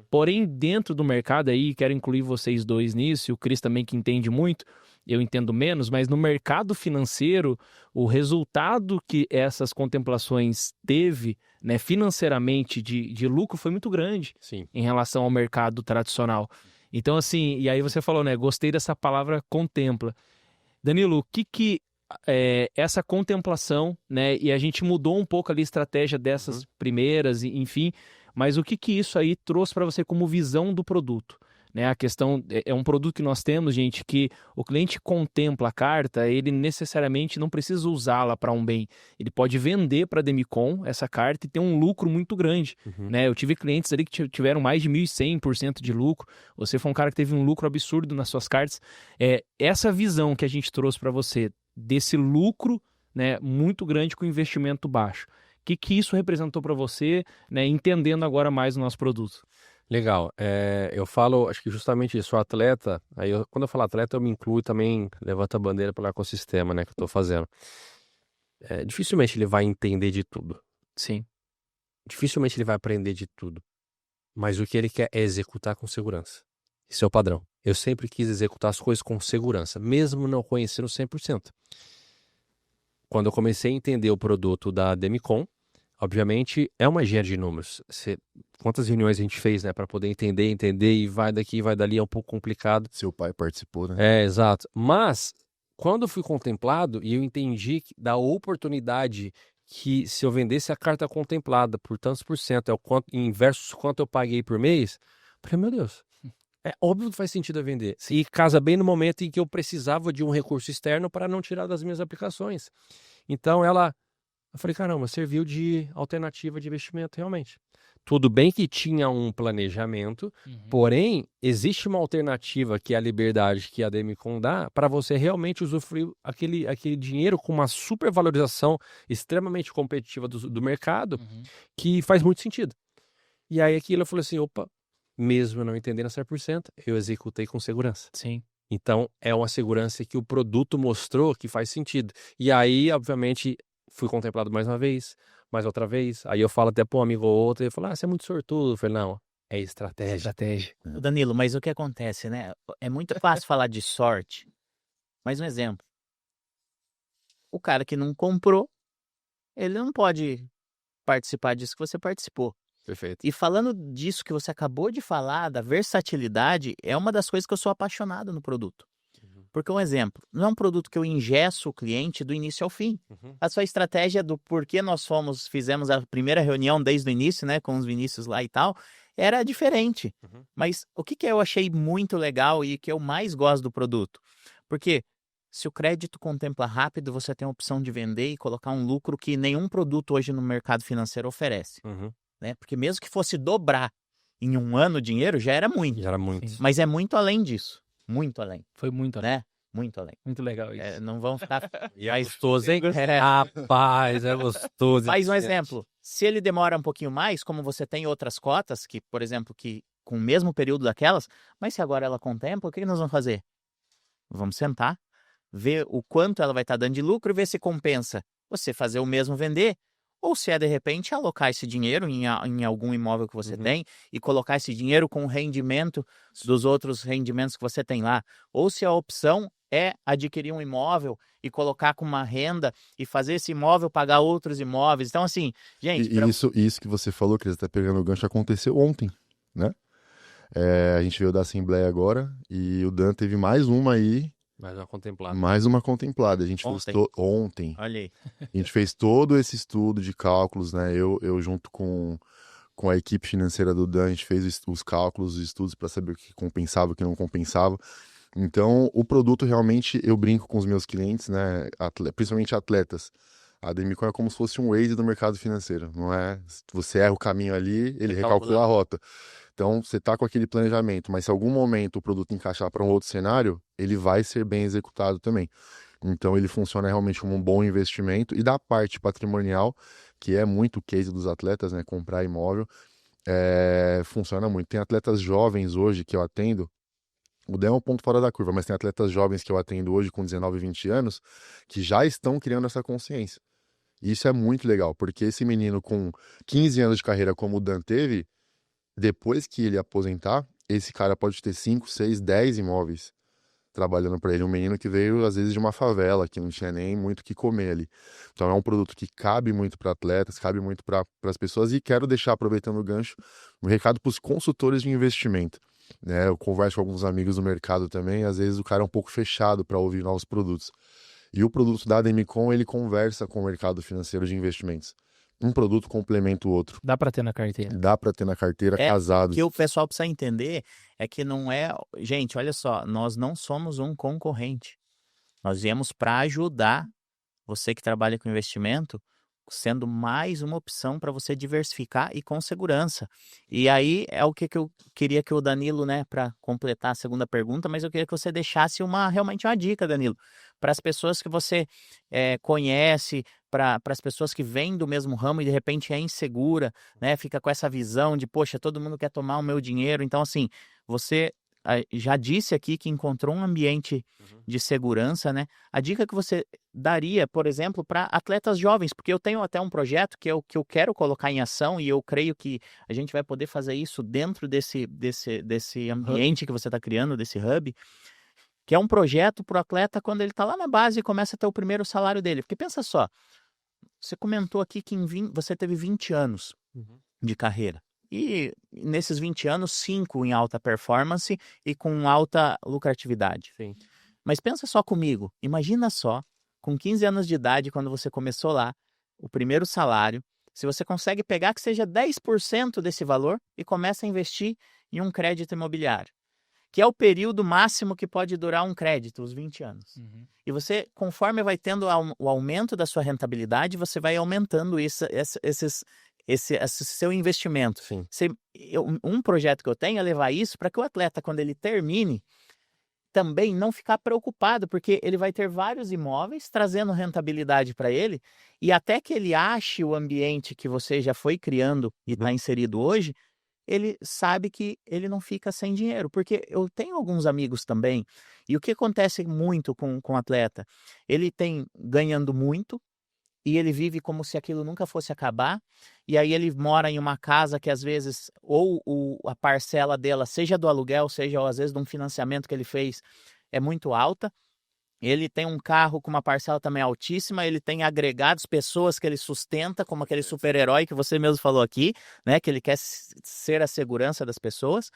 Porém, dentro do mercado aí, quero incluir vocês dois nisso, e o Cris também que entende muito, eu entendo menos, mas no mercado financeiro, o resultado que essas contemplações teve, né, financeiramente de lucro foi muito grande. Sim. Em relação ao mercado tradicional. Então, assim, e aí você falou, né, gostei dessa palavra contempla. Danilo, o que essa contemplação, né, e a gente mudou um pouco ali a estratégia dessas primeiras, enfim, mas o que isso aí trouxe para você como visão do produto? Né, a questão é um produto que nós temos, gente, que o cliente contempla a carta, ele necessariamente não precisa usá-la para um bem. Ele pode vender para a Demicon essa carta e ter um lucro muito grande. Né? Eu tive clientes ali que tiveram mais de 1.100% de lucro. Você foi um cara que teve um lucro absurdo nas suas cartas. Essa visão que a gente trouxe para você desse lucro, né, muito grande com investimento baixo. O que isso representou para você, né, entendendo agora mais o nosso produto? Legal. Eu falo, acho que justamente isso, o atleta, quando eu falo atleta, eu me incluo também, levanto a bandeira pelo ecossistema, né, que eu tô fazendo. Dificilmente ele vai entender de tudo. Sim. Dificilmente ele vai aprender de tudo. Mas o que ele quer é executar com segurança. Esse é o padrão. Eu sempre quis executar as coisas com segurança, mesmo não conhecendo 100%. Quando eu comecei a entender o produto da Demicon, obviamente é uma engenharia de números. Quantas reuniões a gente fez, né, para poder entender, e vai daqui, vai dali, é um pouco complicado. Seu pai participou, né? Exato. Mas, quando eu fui contemplado e eu entendi da oportunidade que se eu vendesse a carta contemplada por tantos por cento, em versus quanto eu paguei por mês, eu falei, meu Deus, é óbvio que faz sentido eu vender. E casa bem no momento em que eu precisava de um recurso externo para não tirar das minhas aplicações. Então, eu falei, caramba, serviu de alternativa de investimento, realmente. Tudo bem que tinha um planejamento, porém, existe uma alternativa que é a liberdade que a Demicon dá para você realmente usufruir aquele dinheiro com uma supervalorização extremamente competitiva do mercado, que faz muito sentido. E aí aquilo eu falei assim, opa, mesmo não entendendo a 100%, eu executei com segurança. Sim. Então, é uma segurança que o produto mostrou que faz sentido. E aí, obviamente, fui contemplado mais uma vez, mais outra vez. Aí eu falo até para um amigo ou outro, ele fala, você é muito sortudo. Eu falei, não, é estratégia. Ô, Danilo, mas o que acontece, né? É muito fácil falar de sorte. Mas um exemplo. O cara que não comprou, ele não pode participar disso que você participou. Perfeito. E falando disso que você acabou de falar, da versatilidade, é uma das coisas que eu sou apaixonado no produto. Porque, um exemplo, não é um produto que eu ingesso o cliente do início ao fim. A sua estratégia do porquê nós fizemos a primeira reunião desde o início, né, com os Vinícius lá e tal, era diferente. Mas o que eu achei muito legal e que eu mais gosto do produto? Porque se o crédito contempla rápido, você tem a opção de vender e colocar um lucro que nenhum produto hoje no mercado financeiro oferece. Né? Porque mesmo que fosse dobrar em um ano o dinheiro, já era muito. Já era muito. Sim. Mas é muito além disso. Muito além. Foi muito, Né? Muito além. muito legal isso. Não vão ficar... E é gostoso, hein? É. Rapaz, é gostoso. Faz um exemplo. Se ele demora um pouquinho mais, como você tem outras cotas, que, por exemplo, que com o mesmo período daquelas, mas se agora ela contempla, o que nós vamos fazer? Vamos sentar, ver o quanto ela vai estar dando de lucro e ver se compensa você fazer o mesmo vender, ou se é, de repente, alocar esse dinheiro em algum imóvel que você tem e colocar esse dinheiro com o rendimento dos outros rendimentos que você tem lá. Ou se a opção é adquirir um imóvel e colocar com uma renda e fazer esse imóvel pagar outros imóveis. Então, assim, gente... Isso que você falou, que você está pegando o gancho, aconteceu ontem, né? A gente veio da Assembleia agora e o Dan teve mais uma aí. Mais uma contemplada. A gente fez ontem. Olha aí. A gente fez todo esse estudo de cálculos, né? Eu junto com a equipe financeira do Dan, a gente fez os cálculos, os estudos para saber o que compensava, o que não compensava. Então, o produto realmente, eu brinco com os meus clientes, né? Principalmente atletas. A Demicon é como se fosse um Waze do mercado financeiro, não é? Você erra o caminho ali, ele recalcula a rota. Então, você está com aquele planejamento, mas se algum momento o produto encaixar para um outro cenário, ele vai ser bem executado também. Então, ele funciona realmente como um bom investimento. E da parte patrimonial, que é muito o case dos atletas, né? Comprar imóvel, funciona muito. Tem atletas jovens hoje que eu atendo, o Dan é um ponto fora da curva, mas tem atletas jovens que eu atendo hoje com 19, 20 anos, que já estão criando essa consciência. E isso é muito legal, porque esse menino com 15 anos de carreira, como o Dan teve, depois que ele aposentar, esse cara pode ter 5, 6, 10 imóveis trabalhando para ele. Um menino que veio, às vezes, de uma favela, que não tinha nem muito o que comer ali. Então é um produto que cabe muito para atletas, cabe muito para as pessoas. E quero deixar, aproveitando o gancho, um recado para os consultores de investimento. Né? Eu converso com alguns amigos do mercado também, às vezes o cara é um pouco fechado para ouvir novos produtos. E o produto da Demicon, ele conversa com o mercado financeiro de investimentos. Um produto complementa o outro. Dá para ter na carteira. Dá para ter na carteira, casados. O que o pessoal precisa entender é que não é... Gente, olha só, nós não somos um concorrente. Nós viemos para ajudar você que trabalha com investimento, sendo mais uma opção para você diversificar e com segurança. E aí é o que eu queria que o Danilo, né, para completar a segunda pergunta, mas eu queria que você deixasse realmente uma dica, Danilo, para as pessoas que você conhece, para as pessoas que vêm do mesmo ramo e de repente é insegura, né? Fica com essa visão de, poxa, todo mundo quer tomar o meu dinheiro. Então, assim, você já disse aqui que encontrou um ambiente de segurança, né? A dica que você daria, por exemplo, para atletas jovens, porque eu tenho até um projeto que eu quero colocar em ação e eu creio que a gente vai poder fazer isso dentro desse ambiente que você está criando, desse hub, que é um projeto para o atleta quando ele está lá na base e começa a ter o primeiro salário dele. Porque pensa só, você comentou aqui que você teve 20 anos de carreira. E nesses 20 anos, 5 em alta performance e com alta lucratividade. Sim. Mas pensa só comigo, imagina só, com 15 anos de idade, quando você começou lá, o primeiro salário, se você consegue pegar que seja 10% desse valor e começa a investir em um crédito imobiliário, que é o período máximo que pode durar um crédito, os 20 anos. E você, conforme vai tendo o aumento da sua rentabilidade, você vai aumentando esse seu investimento. Sim. Um projeto que eu tenho é levar isso para que o atleta, quando ele termine, também não ficar preocupado, porque ele vai ter vários imóveis trazendo rentabilidade para ele, e até que ele ache o ambiente que você já foi criando e está inserido hoje, ele sabe que ele não fica sem dinheiro, porque eu tenho alguns amigos também, e o que acontece muito com o atleta? Ele tem ganhando muito, e ele vive como se aquilo nunca fosse acabar, e aí ele mora em uma casa que às vezes, a parcela dela, seja do aluguel, seja ou às vezes de um financiamento que ele fez, é muito alta. Ele tem um carro com uma parcela também altíssima, ele tem agregados, pessoas que ele sustenta, como aquele super-herói que você mesmo falou aqui, né? Que ele quer ser a segurança das pessoas.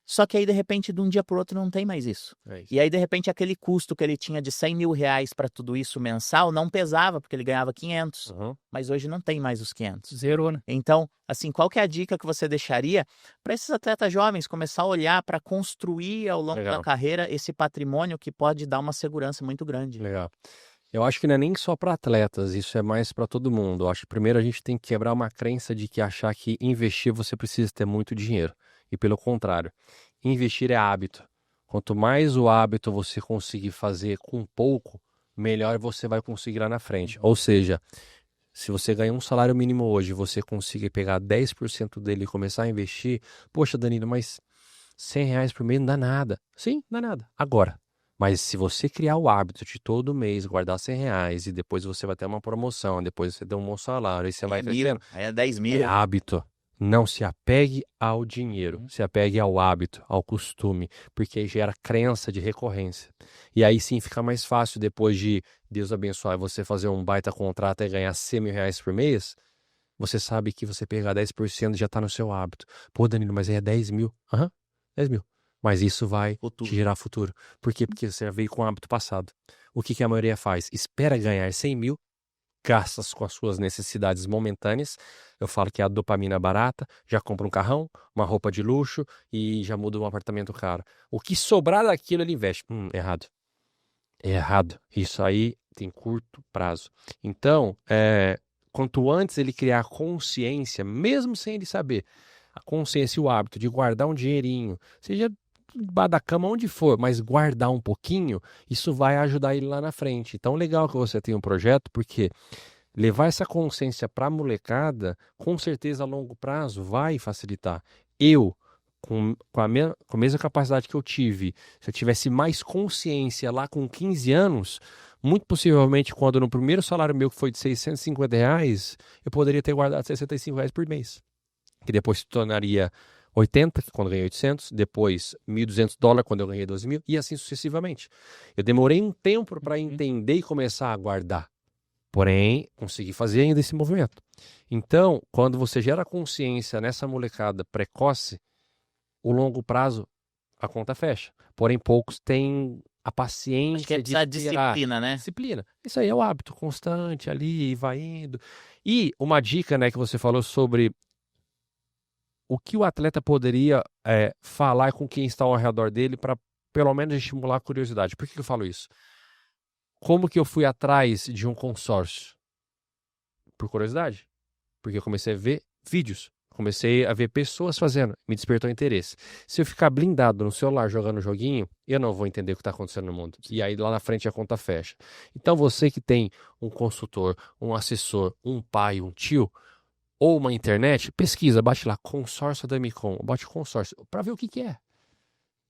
Só que aí, de repente, de um dia para o outro, não tem mais isso. E aí, de repente, aquele custo que ele tinha de 100 mil reais para tudo isso mensal não pesava, porque ele ganhava 500. Mas hoje não tem mais os 500. Zerou, né? Então, assim, qual que é a dica que você deixaria para esses atletas jovens começar a olhar para construir ao longo da carreira esse patrimônio que pode dar uma segurança muito grande? Legal. Eu acho que não é nem só para atletas, isso é mais para todo mundo. Eu acho que primeiro a gente tem que quebrar uma crença de que achar que investir você precisa ter muito dinheiro. E pelo contrário, investir é hábito. Quanto mais o hábito você conseguir fazer com pouco, melhor você vai conseguir lá na frente. Ou seja, se você ganha um salário mínimo hoje, você conseguir pegar 10% dele e começar a investir, poxa, Danilo, mas 100 reais por mês não dá nada. Sim, não dá nada. Agora. Mas se você criar o hábito de todo mês guardar 100 reais e depois você vai ter uma promoção, depois você tem um bom salário, aí você vai crescendo. Aí é 10 mil. É hábito. Não se apegue ao dinheiro, se apegue ao hábito, ao costume, porque aí gera crença de recorrência. E aí sim fica mais fácil depois de Deus abençoar você fazer um baita contrato e ganhar 100 mil reais por mês, você sabe que você pegar 10% já está no seu hábito. Pô, Danilo, mas aí é 10 mil. 10 mil. Mas isso vai te gerar futuro. Por quê? Porque você veio com o hábito passado. O que a maioria faz? Espera ganhar 100 mil, gasta com as suas necessidades momentâneas. Eu falo que é a dopamina barata, já compra um carrão, uma roupa de luxo e já muda um apartamento caro. O que sobrar daquilo ele investe. Errado. É errado. Isso aí tem curto prazo. Então, quanto antes ele criar consciência, mesmo sem ele saber, a consciência e o hábito de guardar um dinheirinho, seja debaixo da cama, onde for, mas guardar um pouquinho, isso vai ajudar ele lá na frente. Então, legal que você tenha um projeto, porque levar essa consciência para a molecada, com certeza a longo prazo vai facilitar. Eu, com a mesma capacidade que eu tive, se eu tivesse mais consciência lá com 15 anos, muito possivelmente quando no primeiro salário meu que foi de 650 reais, eu poderia ter guardado 65 reais por mês. Que depois se tornaria 80, quando eu ganhei 800, depois $1.200 quando eu ganhei 12 mil, e assim sucessivamente. Eu demorei um tempo para entender e começar a guardar. Porém, consegui fazer ainda esse movimento. Então, quando você gera consciência nessa molecada precoce, o longo prazo, a conta fecha. Porém, poucos têm a paciência Acho que precisa de disciplina, né? Disciplina. Isso aí é o hábito constante ali, vai indo. E uma dica, né, que você falou sobre o que o atleta poderia falar com quem está ao redor dele para pelo menos estimular a curiosidade. Por que eu falo isso? Como que eu fui atrás de um consórcio? Por curiosidade. Porque eu comecei a ver vídeos. Comecei a ver pessoas fazendo, me despertou interesse. Se eu ficar blindado no celular jogando joguinho, eu não vou entender o que está acontecendo no mundo. E aí lá na frente a conta fecha. Então você que tem um consultor, um assessor, um pai, um tio, ou uma internet, pesquisa, bate lá, consórcio da Demicon, bate consórcio, para ver o que é.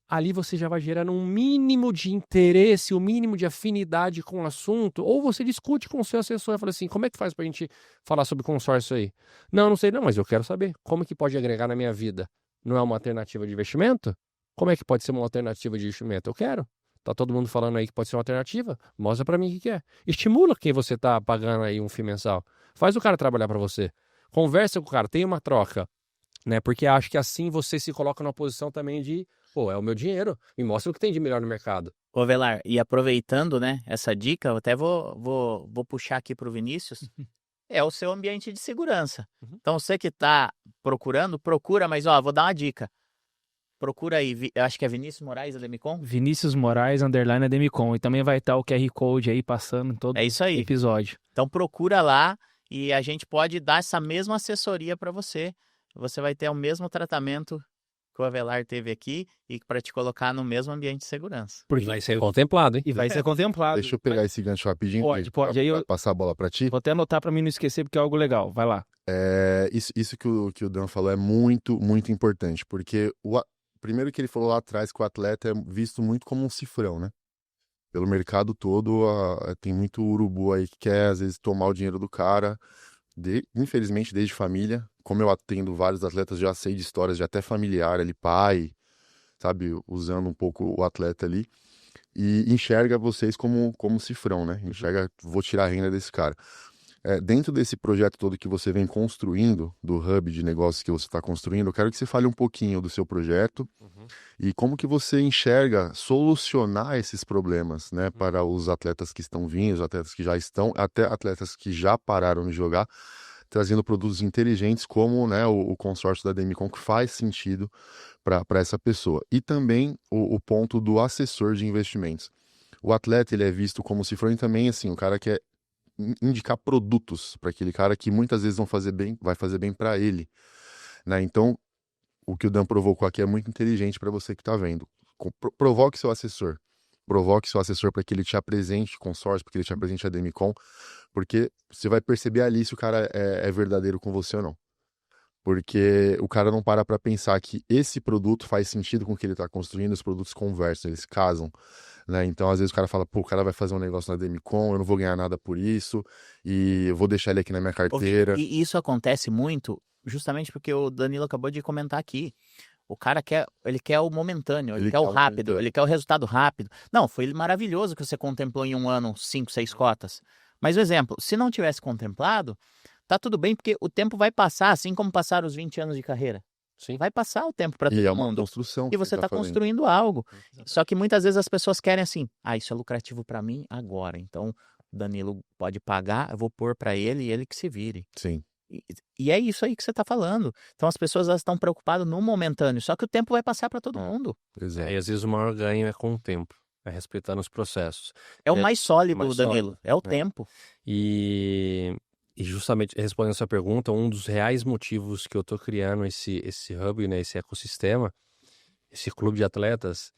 Ali você já vai gerando um mínimo de interesse, um mínimo de afinidade com o assunto, ou você discute com o seu assessor e fala assim, como é que faz pra gente falar sobre consórcio aí? Não sei não, mas eu quero saber, como que pode agregar na minha vida? Não é uma alternativa de investimento? Como é que pode ser uma alternativa de investimento? Eu quero. Tá todo mundo falando aí que pode ser uma alternativa? Mostra pra mim o que é. Estimula quem você tá pagando aí um FII mensal. Faz o cara trabalhar pra você. Conversa com o cara, tem uma troca, né? Porque acho que assim você se coloca numa posição também de, pô, é o meu dinheiro, me mostra o que tem de melhor no mercado. Ô, Velar, e aproveitando, né, essa dica, eu até vou puxar aqui pro Vinícius, é o seu ambiente de segurança. Então, você que tá procurando, procura, mas, ó, vou dar uma dica. Procura aí, eu acho que é Vinícius Moraes, da Demicon? Vinícius Moraes, _ Demicon. E também vai estar o QR Code aí passando em todo É isso aí. episódio. Então, procura lá e a gente pode dar essa mesma assessoria para você. Você vai ter o mesmo tratamento que o Avelar teve aqui e para te colocar no mesmo ambiente de segurança. E vai ser contemplado, hein? E vai ser contemplado. Deixa eu pegar esse gancho rapidinho. Pode. pra Aí eu passar a bola pra ti. vou até anotar pra mim não esquecer, porque é algo legal. Vai lá. Isso que o Dan falou é muito, muito importante, porque primeiro que ele falou lá atrás que o atleta é visto muito como um cifrão, né? Pelo mercado todo, tem muito urubu aí que quer, às vezes, tomar o dinheiro do cara, infelizmente, desde família. Como eu atendo vários atletas, já sei de histórias de até familiar ali, pai, sabe, usando um pouco o atleta ali, e enxerga vocês como cifrão, né? Enxerga, vou tirar a renda desse cara. Dentro desse projeto todo que você vem construindo, do hub de negócios que você está construindo, eu quero que você fale um pouquinho do seu projeto e como que você enxerga solucionar esses problemas, né, para os atletas que estão vindo, os atletas que já estão, até atletas que já pararam de jogar, trazendo produtos inteligentes como, né, o consórcio da Demicon, que faz sentido para essa pessoa. E também o ponto do assessor de investimentos. O atleta, ele é visto como cifrão e também, assim, o cara que é indicar produtos para aquele cara que muitas vezes vai fazer bem para ele, né? Então, o que o Dan provocou aqui é muito inteligente para você que está vendo. Provoque seu assessor para que ele te apresente consórcio, para que ele te apresente a Demicon, porque você vai perceber ali se o cara é verdadeiro com você ou não. Porque o cara não para pensar que esse produto faz sentido com o que ele está construindo, os produtos conversam, eles casam, né? Então, às vezes o cara fala, pô, o cara vai fazer um negócio na Demicon, eu não vou ganhar nada por isso, e eu vou deixar ele aqui na minha carteira. E isso acontece muito justamente porque o Danilo acabou de comentar aqui. O cara quer o momentâneo, ele quer o rápido, ele quer o resultado rápido. Não, foi maravilhoso que você contemplou em um ano 5, 6 cotas. Mas o exemplo, se não tivesse contemplado, tá tudo bem, porque o tempo vai passar, assim como passaram os 20 anos de carreira. Sim. Vai passar o tempo para todo E é uma mundo. construção. E você está construindo algo. Só que muitas vezes as pessoas querem assim, isso é lucrativo para mim agora. Então, o Danilo pode pagar, eu vou pôr para ele e ele que se vire. Sim. E é isso aí que você está falando. Então as pessoas elas estão preocupadas no momentâneo, só que o tempo vai passar para todo mundo. Exato. E às vezes o maior ganho é com o tempo, é respeitando os processos. É o mais sólido, mais Danilo. sólido, É o tempo. E justamente respondendo a sua pergunta, um dos reais motivos que eu tô criando esse hub, né, esse ecossistema, esse clube de atletas,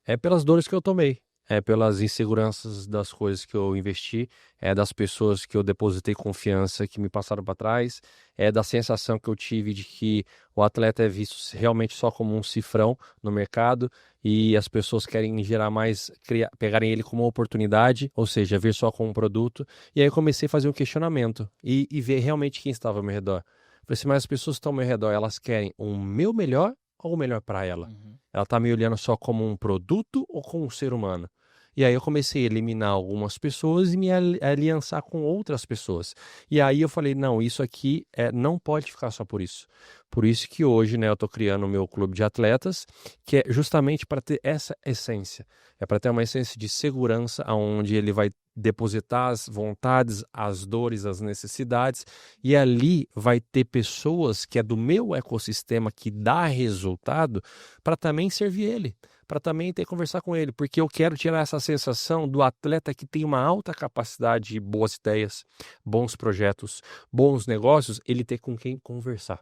é pelas dores que eu tomei. É pelas inseguranças das coisas que eu investi, é das pessoas que eu depositei confiança que me passaram para trás, é da sensação que eu tive de que o atleta é visto realmente só como um cifrão no mercado e as pessoas querem gerar mais, pegarem ele como uma oportunidade, ou seja, ver só como um produto. E aí eu comecei a fazer um questionamento e ver realmente quem estava ao meu redor. Falei assim, mas as pessoas que estão ao meu redor, elas querem o meu melhor ou o melhor para ela? Ela tá me olhando só como um produto ou como um ser humano? E aí eu comecei a eliminar algumas pessoas e me aliançar com outras pessoas. E aí eu falei, não, isso aqui não pode ficar só por isso. Por isso que hoje, né, eu tô criando o meu clube de atletas, que é justamente para ter essa essência. É para ter uma essência de segurança, onde ele vai depositar as vontades, as dores, as necessidades, e ali vai ter pessoas que é do meu ecossistema que dá resultado para também servir ele, para também ter que conversar com ele, porque eu quero tirar essa sensação do atleta que tem uma alta capacidade de boas ideias, bons projetos, bons negócios, ele ter com quem conversar.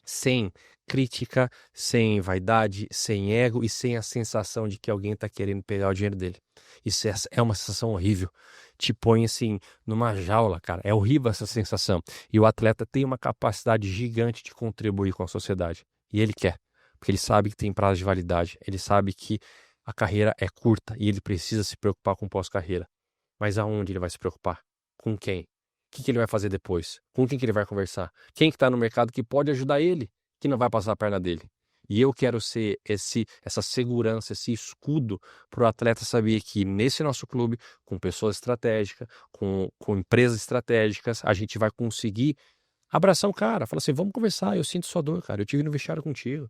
sem crítica, sem vaidade, sem ego e sem a sensação de que alguém está querendo pegar o dinheiro dele. Isso é uma sensação horrível. Te põe assim numa jaula, cara. É horrível essa sensação. E o atleta tem uma capacidade gigante de contribuir com a sociedade. E ele quer, porque ele sabe que tem prazo de validade. Ele sabe que a carreira é curta e ele precisa se preocupar com pós-carreira. Mas aonde ele vai se preocupar? Com quem? O que ele vai fazer depois? Com quem que ele vai conversar? Quem que está no mercado que pode ajudar ele? Que não vai passar a perna dele. E eu quero ser essa segurança, esse escudo para o atleta saber que nesse nosso clube, com pessoas estratégicas, com empresas estratégicas, a gente vai conseguir abraçar o cara. Falar assim, vamos conversar, eu sinto sua dor, cara. Eu tive no vestiário contigo.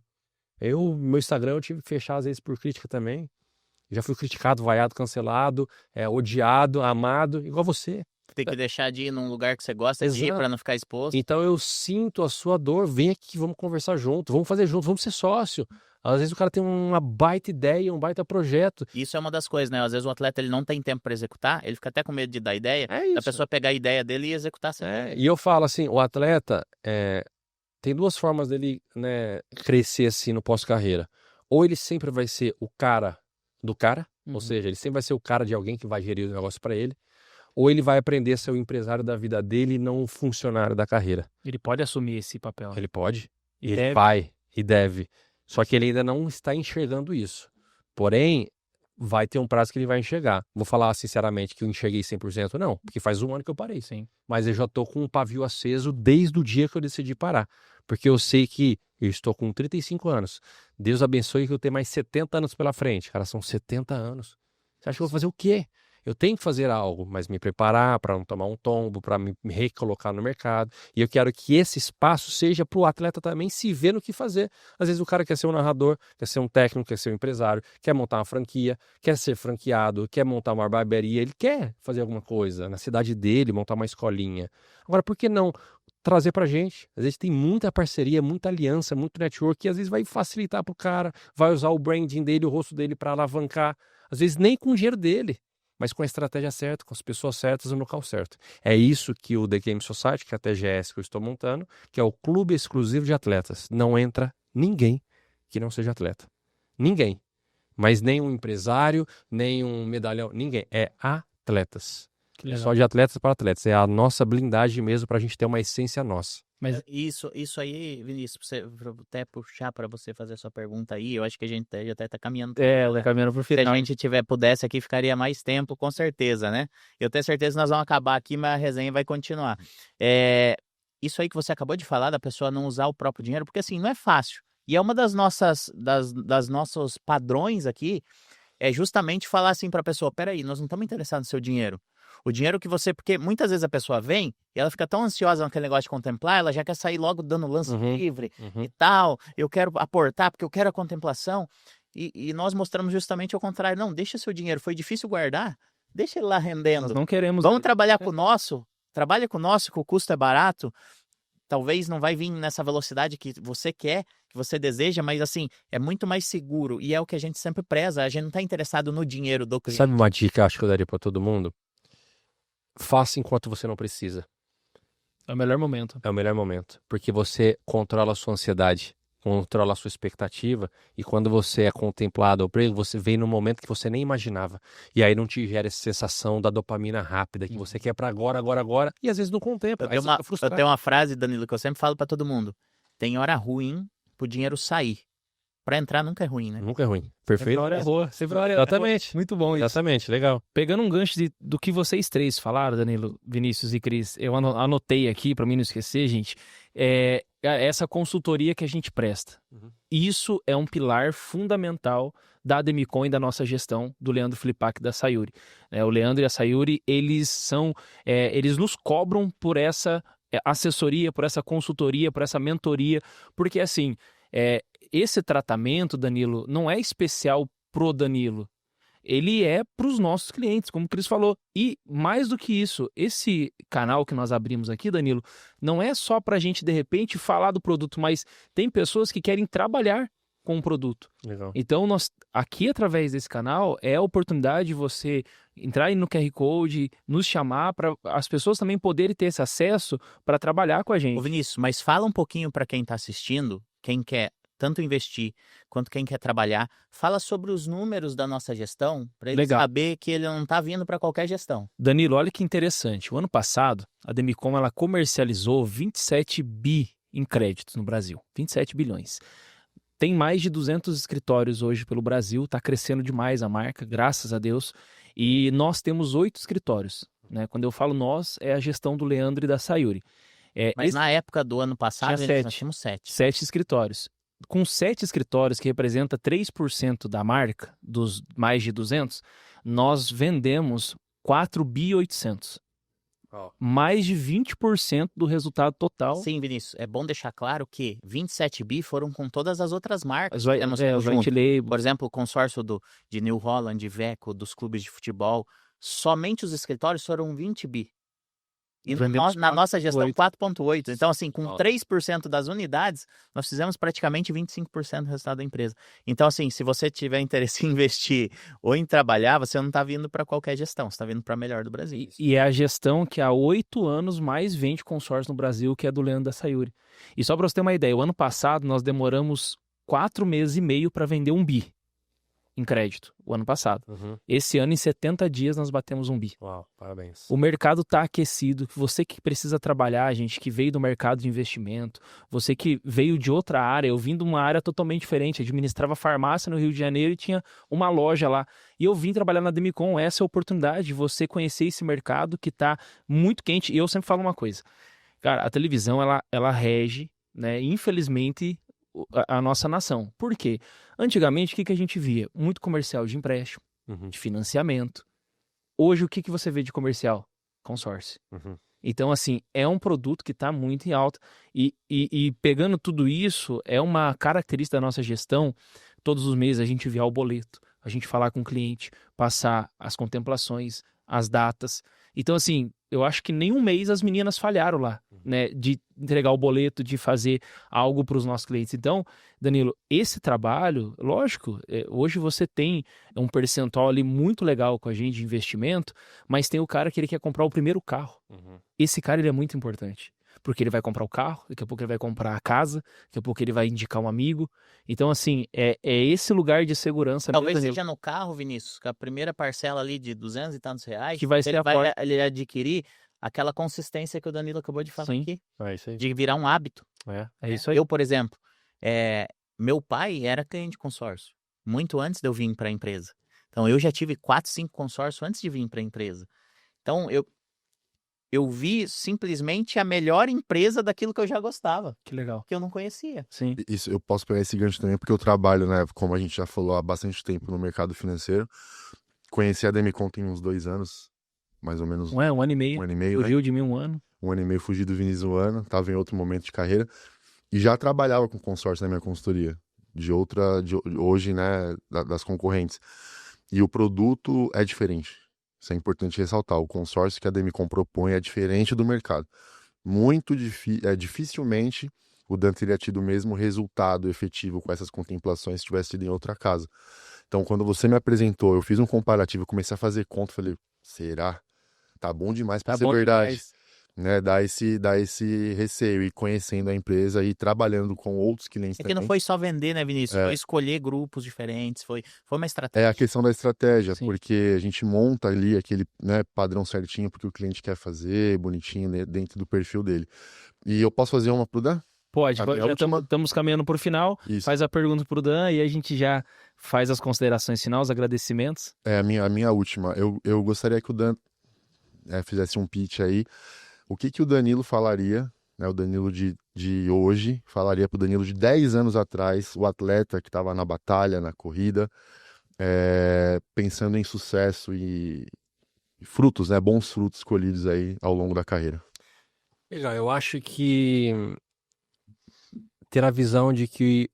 Meu Instagram eu tive que fechar às vezes por crítica também. Já fui criticado, vaiado, cancelado, odiado, amado, igual você. Tem que deixar de ir num lugar que você gosta de ir Exato. pra não ficar exposto. Então eu sinto a sua dor, vem aqui, vamos conversar junto, vamos fazer junto, vamos ser sócio. Às vezes o cara tem uma baita ideia, um baita projeto. Isso é uma das coisas, né? Às vezes o atleta ele não tem tempo pra executar, ele fica até com medo de dar ideia, É isso. a pessoa pegar a ideia dele e executar. E eu falo assim, o atleta tem duas formas dele, né, crescer assim no pós-carreira. Ou ele sempre vai ser o cara do cara, ou seja, ele sempre vai ser o cara de alguém que vai gerir o negócio para ele. Ou ele vai aprender a ser o empresário da vida dele e não o funcionário da carreira. Ele pode assumir esse papel. Ele pode, E ele deve. vai e deve. Só que ele ainda não está enxergando isso. Porém, vai ter um prazo que ele vai enxergar. Vou falar sinceramente que eu enxerguei 100%, não, porque faz um ano que eu parei. Sim. Mas eu já estou com um pavio aceso desde o dia que eu decidi parar. Porque eu sei que eu estou com 35 anos. Deus abençoe que eu tenho mais 70 anos pela frente. Cara, são 70 anos. Você acha que eu vou fazer o quê? Eu tenho que fazer algo, mas me preparar para não tomar um tombo, para me recolocar no mercado. E eu quero que esse espaço seja para o atleta também se ver no que fazer. Às vezes o cara quer ser um narrador, quer ser um técnico, quer ser um empresário, quer montar uma franquia, quer ser franqueado, quer montar uma barbearia. Ele quer fazer alguma coisa na cidade dele, montar uma escolinha. Agora, por que não trazer pra gente? Às vezes tem muita parceria, muita aliança, muito network, que às vezes vai facilitar pro cara, vai usar o branding dele, o rosto dele para alavancar. Às vezes nem com o dinheiro dele, mas com a estratégia certa, com as pessoas certas no local certo. É isso que o The Game Society, que é a TGS que eu estou montando, que é o clube exclusivo de atletas. Não entra ninguém que não seja atleta. Ninguém. Mas nem um empresário, nem um medalhão, ninguém. É atletas. Que legal. Só de atletas para atletas. É a nossa blindagem mesmo para a gente ter uma essência nossa. Mas Isso aí, Vinícius, pra até puxar para você fazer a sua pergunta aí, eu acho que a gente já até tá caminhando. caminhando pro Se a final. gente pudesse aqui, ficaria mais tempo, com certeza, né? Eu tenho certeza que nós vamos acabar aqui, mas a resenha vai continuar. Isso aí que você acabou de falar, da pessoa não usar o próprio dinheiro, porque assim, não é fácil. E é uma das nossos padrões aqui, é justamente falar assim para a pessoa, peraí, nós não estamos interessados no seu dinheiro. O dinheiro que você... Porque muitas vezes a pessoa vem e ela fica tão ansiosa naquele negócio de contemplar, ela já quer sair logo dando lance livre e tal. Eu quero aportar porque eu quero a contemplação. E nós mostramos justamente o contrário. Não, deixa seu dinheiro. Foi difícil guardar. Deixa ele lá rendendo. Nós não queremos. Vamos trabalhar com o nosso. Trabalha com o nosso, que o custo é barato. Talvez não vai vir nessa velocidade que você quer, que você deseja, mas assim, é muito mais seguro. E é o que a gente sempre preza. A gente não está interessado no dinheiro do cliente. Sabe uma dica, acho que eu daria para todo mundo? Faça enquanto você não precisa. É o melhor momento. É o melhor momento. Porque você controla a sua ansiedade, controla a sua expectativa, e quando você é contemplado ou prego, você vem num momento que você nem imaginava. E aí não te gera essa sensação da dopamina rápida, que você quer para agora, e às vezes não contempla. Eu tenho uma frase, Danilo, que eu sempre falo para todo mundo. Tem hora ruim pro dinheiro sair. Para entrar nunca é ruim, né? Nunca é ruim. Perfeito. Sempre a hora é boa. Sempre a hora é Exatamente. boa. Muito bom isso. Exatamente, legal. Pegando um gancho do que vocês três falaram, Danilo, Vinícius e Cris, eu anotei aqui para mim não esquecer, gente, essa consultoria que a gente presta. Isso é um pilar fundamental da Ademicon e da nossa gestão, do Leandro Flipak e da Sayuri. O Leandro e a Sayuri, eles nos cobram por essa assessoria, por essa consultoria, por essa mentoria, porque assim, esse tratamento, Danilo, não é especial pro Danilo. Ele é para os nossos clientes, como o Cris falou. E mais do que isso, esse canal que nós abrimos aqui, Danilo, não é só para a gente, de repente, falar do produto, mas tem pessoas que querem trabalhar com o produto. Legal. Então, nós aqui, através desse canal, é a oportunidade de você entrar aí no QR Code, nos chamar para as pessoas também poderem ter esse acesso para trabalhar com a Ô gente. Vinícius, mas fala um pouquinho para quem está assistindo, quem quer tanto investir quanto quem quer trabalhar, fala sobre os números da nossa gestão, para ele Legal. saber que ele não está vindo para qualquer gestão. Danilo, olha que interessante. O ano passado, a Demicon ela comercializou 27 bi em créditos no Brasil. 27 bilhões. Tem mais de 200 escritórios hoje pelo Brasil, está crescendo demais a marca, graças a Deus. E nós temos 8 escritórios. Né? Quando eu falo nós, é a gestão do Leandro e da Sayuri. Mas na época do ano passado, Tinha nós tínhamos 7. 7 escritórios. Com 7 escritórios, que representa 3% da marca, dos mais de 200, nós vendemos 4 bi 800. Mais de 20% do resultado total. Sim, Vinícius, é bom deixar claro que 27 bi foram com todas as outras marcas. Os Temos white junto. label. Por exemplo, o consórcio de New Holland, de Iveco, dos clubes de futebol, somente os escritórios foram 20 bi. E Vendemos na nossa gestão, 4,8. Então, assim, com Nossa. 3% das unidades, nós fizemos praticamente 25% do resultado da empresa. Então, assim, se você tiver interesse em investir ou em trabalhar, você não está vindo para qualquer gestão, você está vindo para a melhor do Brasil. E é a gestão que há 8 anos mais vende consórcio no Brasil, que é a do Leandro da Sayuri. E só para você ter uma ideia, o ano passado nós demoramos 4 meses e meio para vender 1 bi em crédito, o ano passado. Uhum. Esse ano, em 70 dias, nós batemos 1 bi. Uau, parabéns. O mercado está aquecido. Você que precisa trabalhar, gente, que veio do mercado de investimento, você que veio de outra área, eu vim de uma área totalmente diferente, administrava farmácia no Rio de Janeiro e tinha uma loja lá. E eu vim trabalhar na Demicon. Essa é a oportunidade de você conhecer esse mercado que está muito quente. E eu sempre falo uma coisa, cara, a televisão, ela rege, né, infelizmente, a nossa nação. Por quê? Antigamente, o que a gente via? Muito comercial de empréstimo, Uhum. de financiamento. Hoje, o que você vê de comercial? Consórcio. Uhum. Então, assim, é um produto que está muito em alta. E pegando tudo isso, é uma característica da nossa gestão. Todos os meses a gente enviar o boleto, a gente falar com o cliente, passar as contemplações, as datas. Então, assim, eu acho que nenhum mês as meninas falharam lá, né? De entregar o boleto, de fazer algo para os nossos clientes. Então, Danilo, esse trabalho, lógico, hoje você tem um percentual ali muito legal com a gente de investimento, mas tem o cara que ele quer comprar o primeiro carro. Uhum. Esse cara, ele é muito importante. Porque ele vai comprar o carro, daqui a pouco ele vai comprar a casa, daqui a pouco ele vai indicar um amigo. Então, assim, é esse lugar de segurança. Talvez mesmo, seja no carro, Vinícius, que a primeira parcela ali de 200 e tantos reais, que vai ser ele a vai porta. ele adquirir aquela consistência que o Danilo acabou de falar Sim. aqui, É isso aí. de virar um hábito. É isso aí. Eu, por exemplo, meu pai era cliente de consórcio, muito antes de eu vir para a empresa. Então, eu já tive 4, 5 consórcios antes de vir para a empresa. Então, eu vi simplesmente a melhor empresa daquilo que eu já gostava, Que legal. que eu não conhecia. Sim. Isso, eu posso pegar esse gancho também, porque eu trabalho, né, como a gente já falou, há bastante tempo no mercado financeiro. Conheci a Demicon tem uns 2 anos, mais ou menos. Um ano e meio. Um ano e meio, né? Fugiu de mim 1 ano. 1 ano e meio fugi do Vinícius um ano, estava em outro momento de carreira e já trabalhava com consórcio na minha consultoria, hoje, né, das concorrentes. E o produto é diferente. Isso é importante ressaltar. O consórcio que a Demicon propõe é diferente do mercado. Dificilmente o Dan teria tido o mesmo resultado efetivo com essas contemplações se tivesse tido em outra casa. Então, quando você me apresentou, eu fiz um comparativo, comecei a fazer conta, falei, será? Tá bom demais pra Tá ser bom verdade. demais. Né, dá esse receio e conhecendo a empresa e trabalhando com outros clientes É que não também. foi só vender, né, Vinícius? É. Foi escolher grupos diferentes, foi uma É estratégia. a questão da estratégia, Sim. porque a gente monta ali aquele, né, padrão certinho porque o cliente quer fazer, bonitinho, né, dentro do perfil dele. E eu posso fazer uma pro Dan? Pode, A minha já última- estamos caminhando para o final. Isso. Faz a pergunta para o Dan e a gente já faz as considerações finais, os agradecimentos. É a minha última. Eu gostaria que o Dan fizesse um pitch aí. O que o Danilo falaria, né, o Danilo de hoje, falaria pro Danilo de 10 anos atrás, o atleta que estava na batalha, na corrida, pensando em sucesso e frutos, né, bons frutos colhidos aí ao longo da carreira. Legal, eu acho que ter a visão de que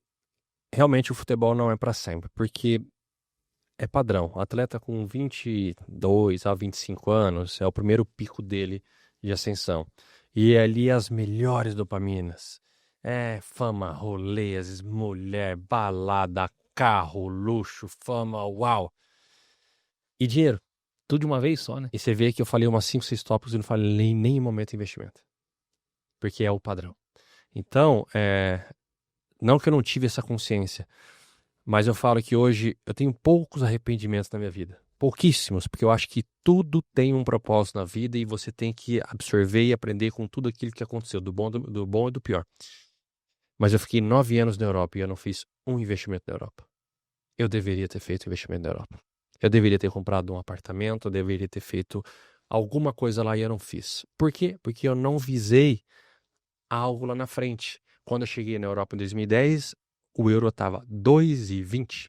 realmente o futebol não é para sempre, porque é padrão. O atleta com 22 a 25 anos é o primeiro pico dele de ascensão. E é ali as melhores dopaminas. Fama, rolês, mulher, balada, carro, luxo, fama, uau. E dinheiro. tudo de uma vez só, né? E você vê que eu falei umas 5, 6 tópicos e não falei em nenhum momento em investimento. Porque é o padrão. Então, não que eu não tive essa consciência, mas eu falo que hoje eu tenho poucos arrependimentos na minha vida. Pouquíssimos, porque eu acho que tudo tem um propósito na vida e você tem que absorver e aprender com tudo aquilo que aconteceu, do bom e do pior. Mas eu fiquei 9 anos na Europa e eu não fiz um investimento na Europa. Eu deveria ter feito investimento na Europa. Eu deveria ter comprado um apartamento, eu deveria ter feito alguma coisa lá e eu não fiz. Por quê? Porque eu não visei algo lá na frente. Quando eu cheguei na Europa em 2010, o euro estava 2,20.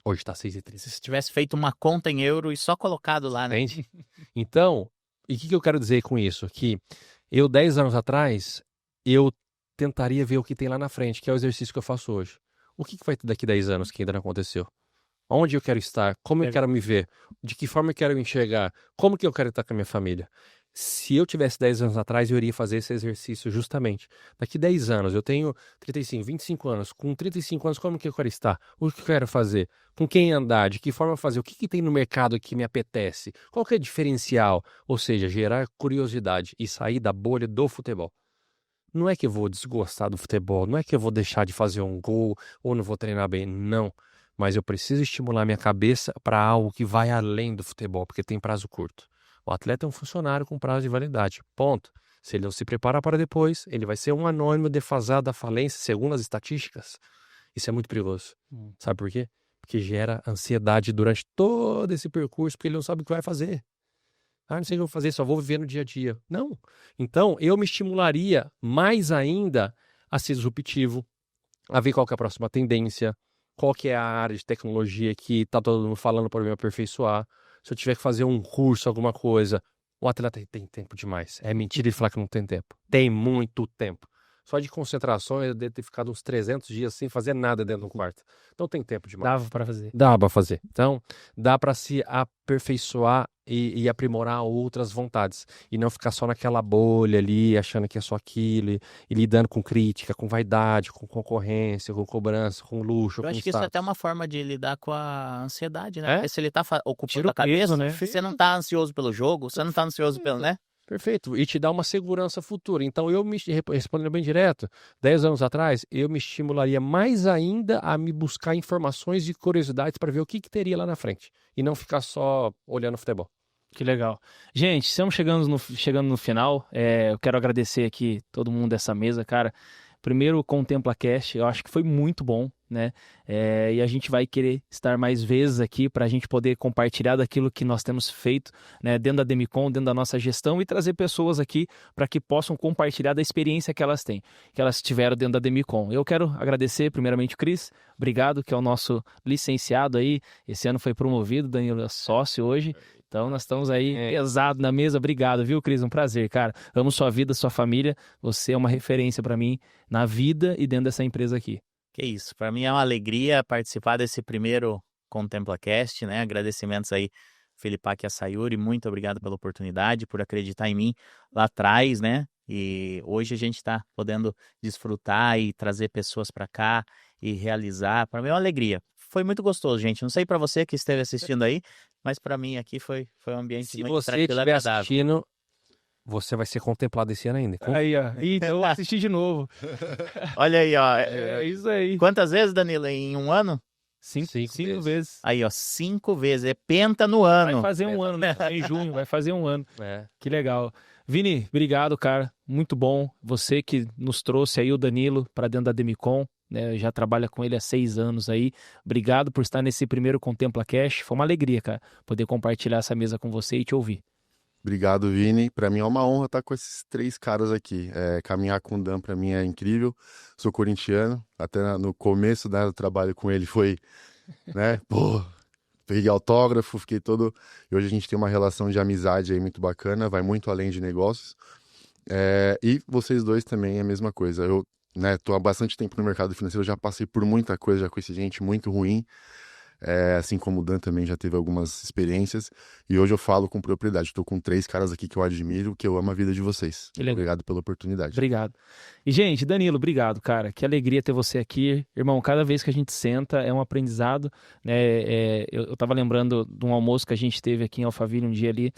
Hoje está 6,30. Se tivesse feito uma conta em euro e só colocado lá, né? Entende? Então, e o que eu quero dizer com isso? Que eu, 10 anos atrás, eu tentaria ver o que tem lá na frente, que é o exercício que eu faço hoje. O que vai ter daqui 10 anos que ainda não aconteceu? Onde eu quero estar? Como eu quero me ver? De que forma eu quero me enxergar? Como que eu quero estar com a minha família? Se eu tivesse 10 anos atrás, eu iria fazer esse exercício justamente. Daqui 10 anos, eu tenho 35, 25 anos. Com 35 anos, como que eu quero estar? O que eu quero fazer? Com quem andar? De que forma fazer? O que tem no mercado que me apetece? Qual que é o diferencial? Ou seja, gerar curiosidade e sair da bolha do futebol. Não é que eu vou desgostar do futebol, não é que eu vou deixar de fazer um gol ou não vou treinar bem, não. Mas eu preciso estimular minha cabeça para algo que vai além do futebol, porque tem prazo curto. O atleta é um funcionário com prazo de validade, ponto. Se ele não se preparar para depois, ele vai ser um anônimo defasado da falência, segundo as estatísticas. Isso é muito perigoso. Sabe por quê? Porque gera ansiedade durante todo esse percurso, porque ele não sabe o que vai fazer. Não sei o que eu vou fazer, só vou viver no dia a dia. Não. Então, eu me estimularia mais ainda a ser disruptivo, a ver qual que é a próxima tendência, qual que é a área de tecnologia que está todo mundo falando para eu me aperfeiçoar. Se eu tiver que fazer um curso, alguma coisa, o atleta tem tempo demais. É mentira ele falar que não tem tempo. Tem muito tempo. Só de concentração eu devo ter ficado uns 300 dias sem fazer nada dentro do quarto. Então tem tempo demais. Dava pra fazer. Dá para fazer. Então, dá para se aperfeiçoar e aprimorar outras vontades. E não ficar só naquela bolha ali, achando que é só aquilo, e lidando com crítica, com vaidade, com concorrência, com cobrança, com luxo, Eu com acho que isso é status. até uma forma de lidar com a ansiedade, né? É? Porque se ele tá ocupando Tira o a cabeça, peso, né? você não tá ansioso pelo jogo, você não tá ansioso pelo, né? Perfeito. E te dá uma segurança futura. Então, respondendo bem direto, 10 anos atrás, eu me estimularia mais ainda a me buscar informações e curiosidades para ver o que teria lá na frente. E não ficar só olhando futebol. Que legal. Gente, estamos chegando no final. Eu quero agradecer aqui todo mundo dessa mesa, cara. Primeiro, o Contempla Cast, eu acho que foi muito bom, né? E a gente vai querer estar mais vezes aqui para a gente poder compartilhar daquilo que nós temos feito, né, dentro da Demicon, dentro da nossa gestão, e trazer pessoas aqui para que possam compartilhar da experiência que elas têm, que elas tiveram dentro da Demicon. Eu quero agradecer primeiramente o Cris, obrigado, que é o nosso licenciado aí. Esse ano foi promovido, Danilo é sócio hoje. Então, nós estamos aí pesado na mesa. Obrigado, viu, Cris? Um prazer, cara. Amo sua vida, sua família. Você é uma referência para mim na vida e dentro dessa empresa aqui. Que isso, para mim é uma alegria participar desse primeiro ContemplaCast, né? Agradecimentos aí, Felipaque e a Sayuri, muito obrigado pela oportunidade, por acreditar em mim lá atrás, né? E hoje a gente está podendo desfrutar e trazer pessoas para cá e realizar. Para mim é uma alegria. Foi muito gostoso, gente. Não sei para você que esteve assistindo aí, mas para mim aqui foi um ambiente Se muito você tranquilo e estiver agradável. assistindo, você vai ser contemplado esse ano ainda. Aí, ó. Então, eu vou assistir de novo. Olha aí, ó. É isso aí. Quantas vezes, Danilo, em um ano? Cinco vezes. vezes. Aí, ó, 5 vezes. É penta no Vai ano. fazer um ano, né? Em junho, vai fazer um ano. É. Que legal. Vini, obrigado, cara. Muito bom. Você que nos trouxe aí o Danilo para dentro da Demicon, né? Já trabalha com ele há 6 anos aí. Obrigado por estar nesse primeiro Contempla Cash. Foi uma alegria, cara, poder compartilhar essa mesa com você e te ouvir. Obrigado, Vini. Para mim é uma honra estar com esses 3 caras aqui. Caminhar com o Dan para mim é incrível. Sou corintiano. Até no começo, né, do trabalho com ele foi, né, pô, peguei autógrafo, fiquei todo... E hoje a gente tem uma relação de amizade aí muito bacana, vai muito além de negócios. E vocês dois também é a mesma coisa. Eu, né, tô há bastante tempo no mercado financeiro, já passei por muita coisa, já conheci gente muito ruim. assim como o Dan também já teve algumas experiências, e hoje eu falo com propriedade. Estou com 3 caras aqui que eu admiro, que eu amo a vida de vocês. Que legal. Obrigado pela oportunidade. Obrigado. E, gente, Danilo, obrigado, cara. Que alegria ter você aqui. Irmão, cada vez que a gente senta é um aprendizado, né? Eu tava lembrando de um almoço que a gente teve aqui em Alphaville um dia ali,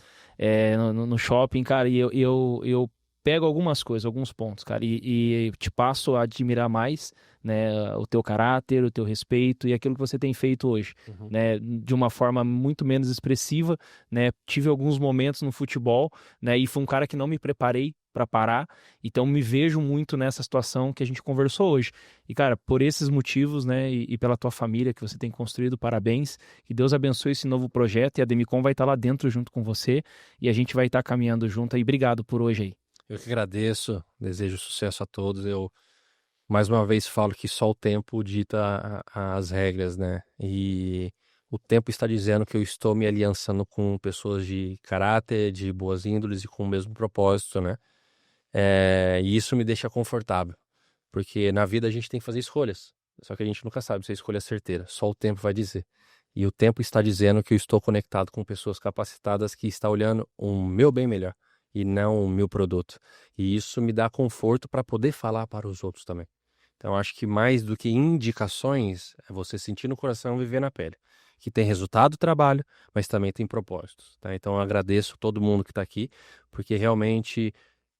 no shopping, cara, e eu pego algumas coisas, alguns pontos, cara, e te passo a admirar mais, né, o teu caráter, o teu respeito e aquilo que você tem feito hoje, né, de uma forma muito menos expressiva, né, tive alguns momentos no futebol, né, e fui um cara que não me preparei para parar, então me vejo muito nessa situação que a gente conversou hoje. E, cara, por esses motivos, né, e pela tua família que você tem construído, parabéns, que Deus abençoe esse novo projeto e a Demicon vai estar lá dentro junto com você e a gente vai estar caminhando junto aí. Obrigado por hoje aí. Eu que agradeço, desejo sucesso a todos. Eu, mais uma vez, falo que só o tempo dita as regras, né? E o tempo está dizendo que eu estou me aliançando com pessoas de caráter, de boas índoles e com o mesmo propósito, né? E isso me deixa confortável, porque na vida a gente tem que fazer escolhas, só que a gente nunca sabe se a escolha é certeira, só o tempo vai dizer. E o tempo está dizendo que eu estou conectado com pessoas capacitadas que estão olhando o meu bem melhor e não o meu produto. E isso me dá conforto para poder falar para os outros também. Então, acho que mais do que indicações, é você sentir no coração e viver na pele. Que tem resultado do trabalho, mas também tem propósitos. Tá? Então, eu agradeço todo mundo que está aqui, porque realmente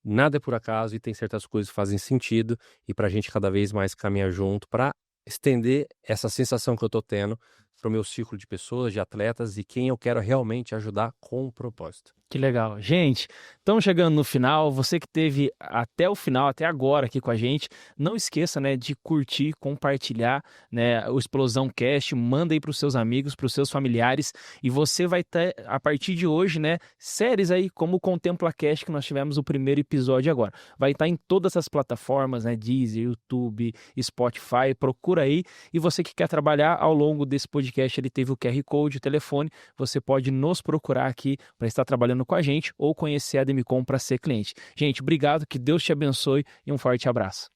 nada é por acaso e tem certas coisas que fazem sentido e para a gente cada vez mais caminhar junto para estender essa sensação que eu estou tendo para o meu ciclo de pessoas, de atletas e quem eu quero realmente ajudar com um propósito. Que legal. Gente, estamos chegando no final. Você que esteve até o final, até agora aqui com a gente, não esqueça, né, de curtir, compartilhar, né, o Explosão Cast, manda aí para os seus amigos, para os seus familiares, e você vai ter, a partir de hoje, né, séries aí como o Contempla Cast, que nós tivemos o primeiro episódio agora. Vai estar em todas as plataformas, né, Deezer, YouTube, Spotify, procura aí. E você que quer trabalhar ao longo desse podcast, ele teve o QR Code, o telefone, você pode nos procurar aqui para estar trabalhando com a gente ou conhecer a Demicon para ser cliente. Gente, obrigado, que Deus te abençoe e um forte abraço.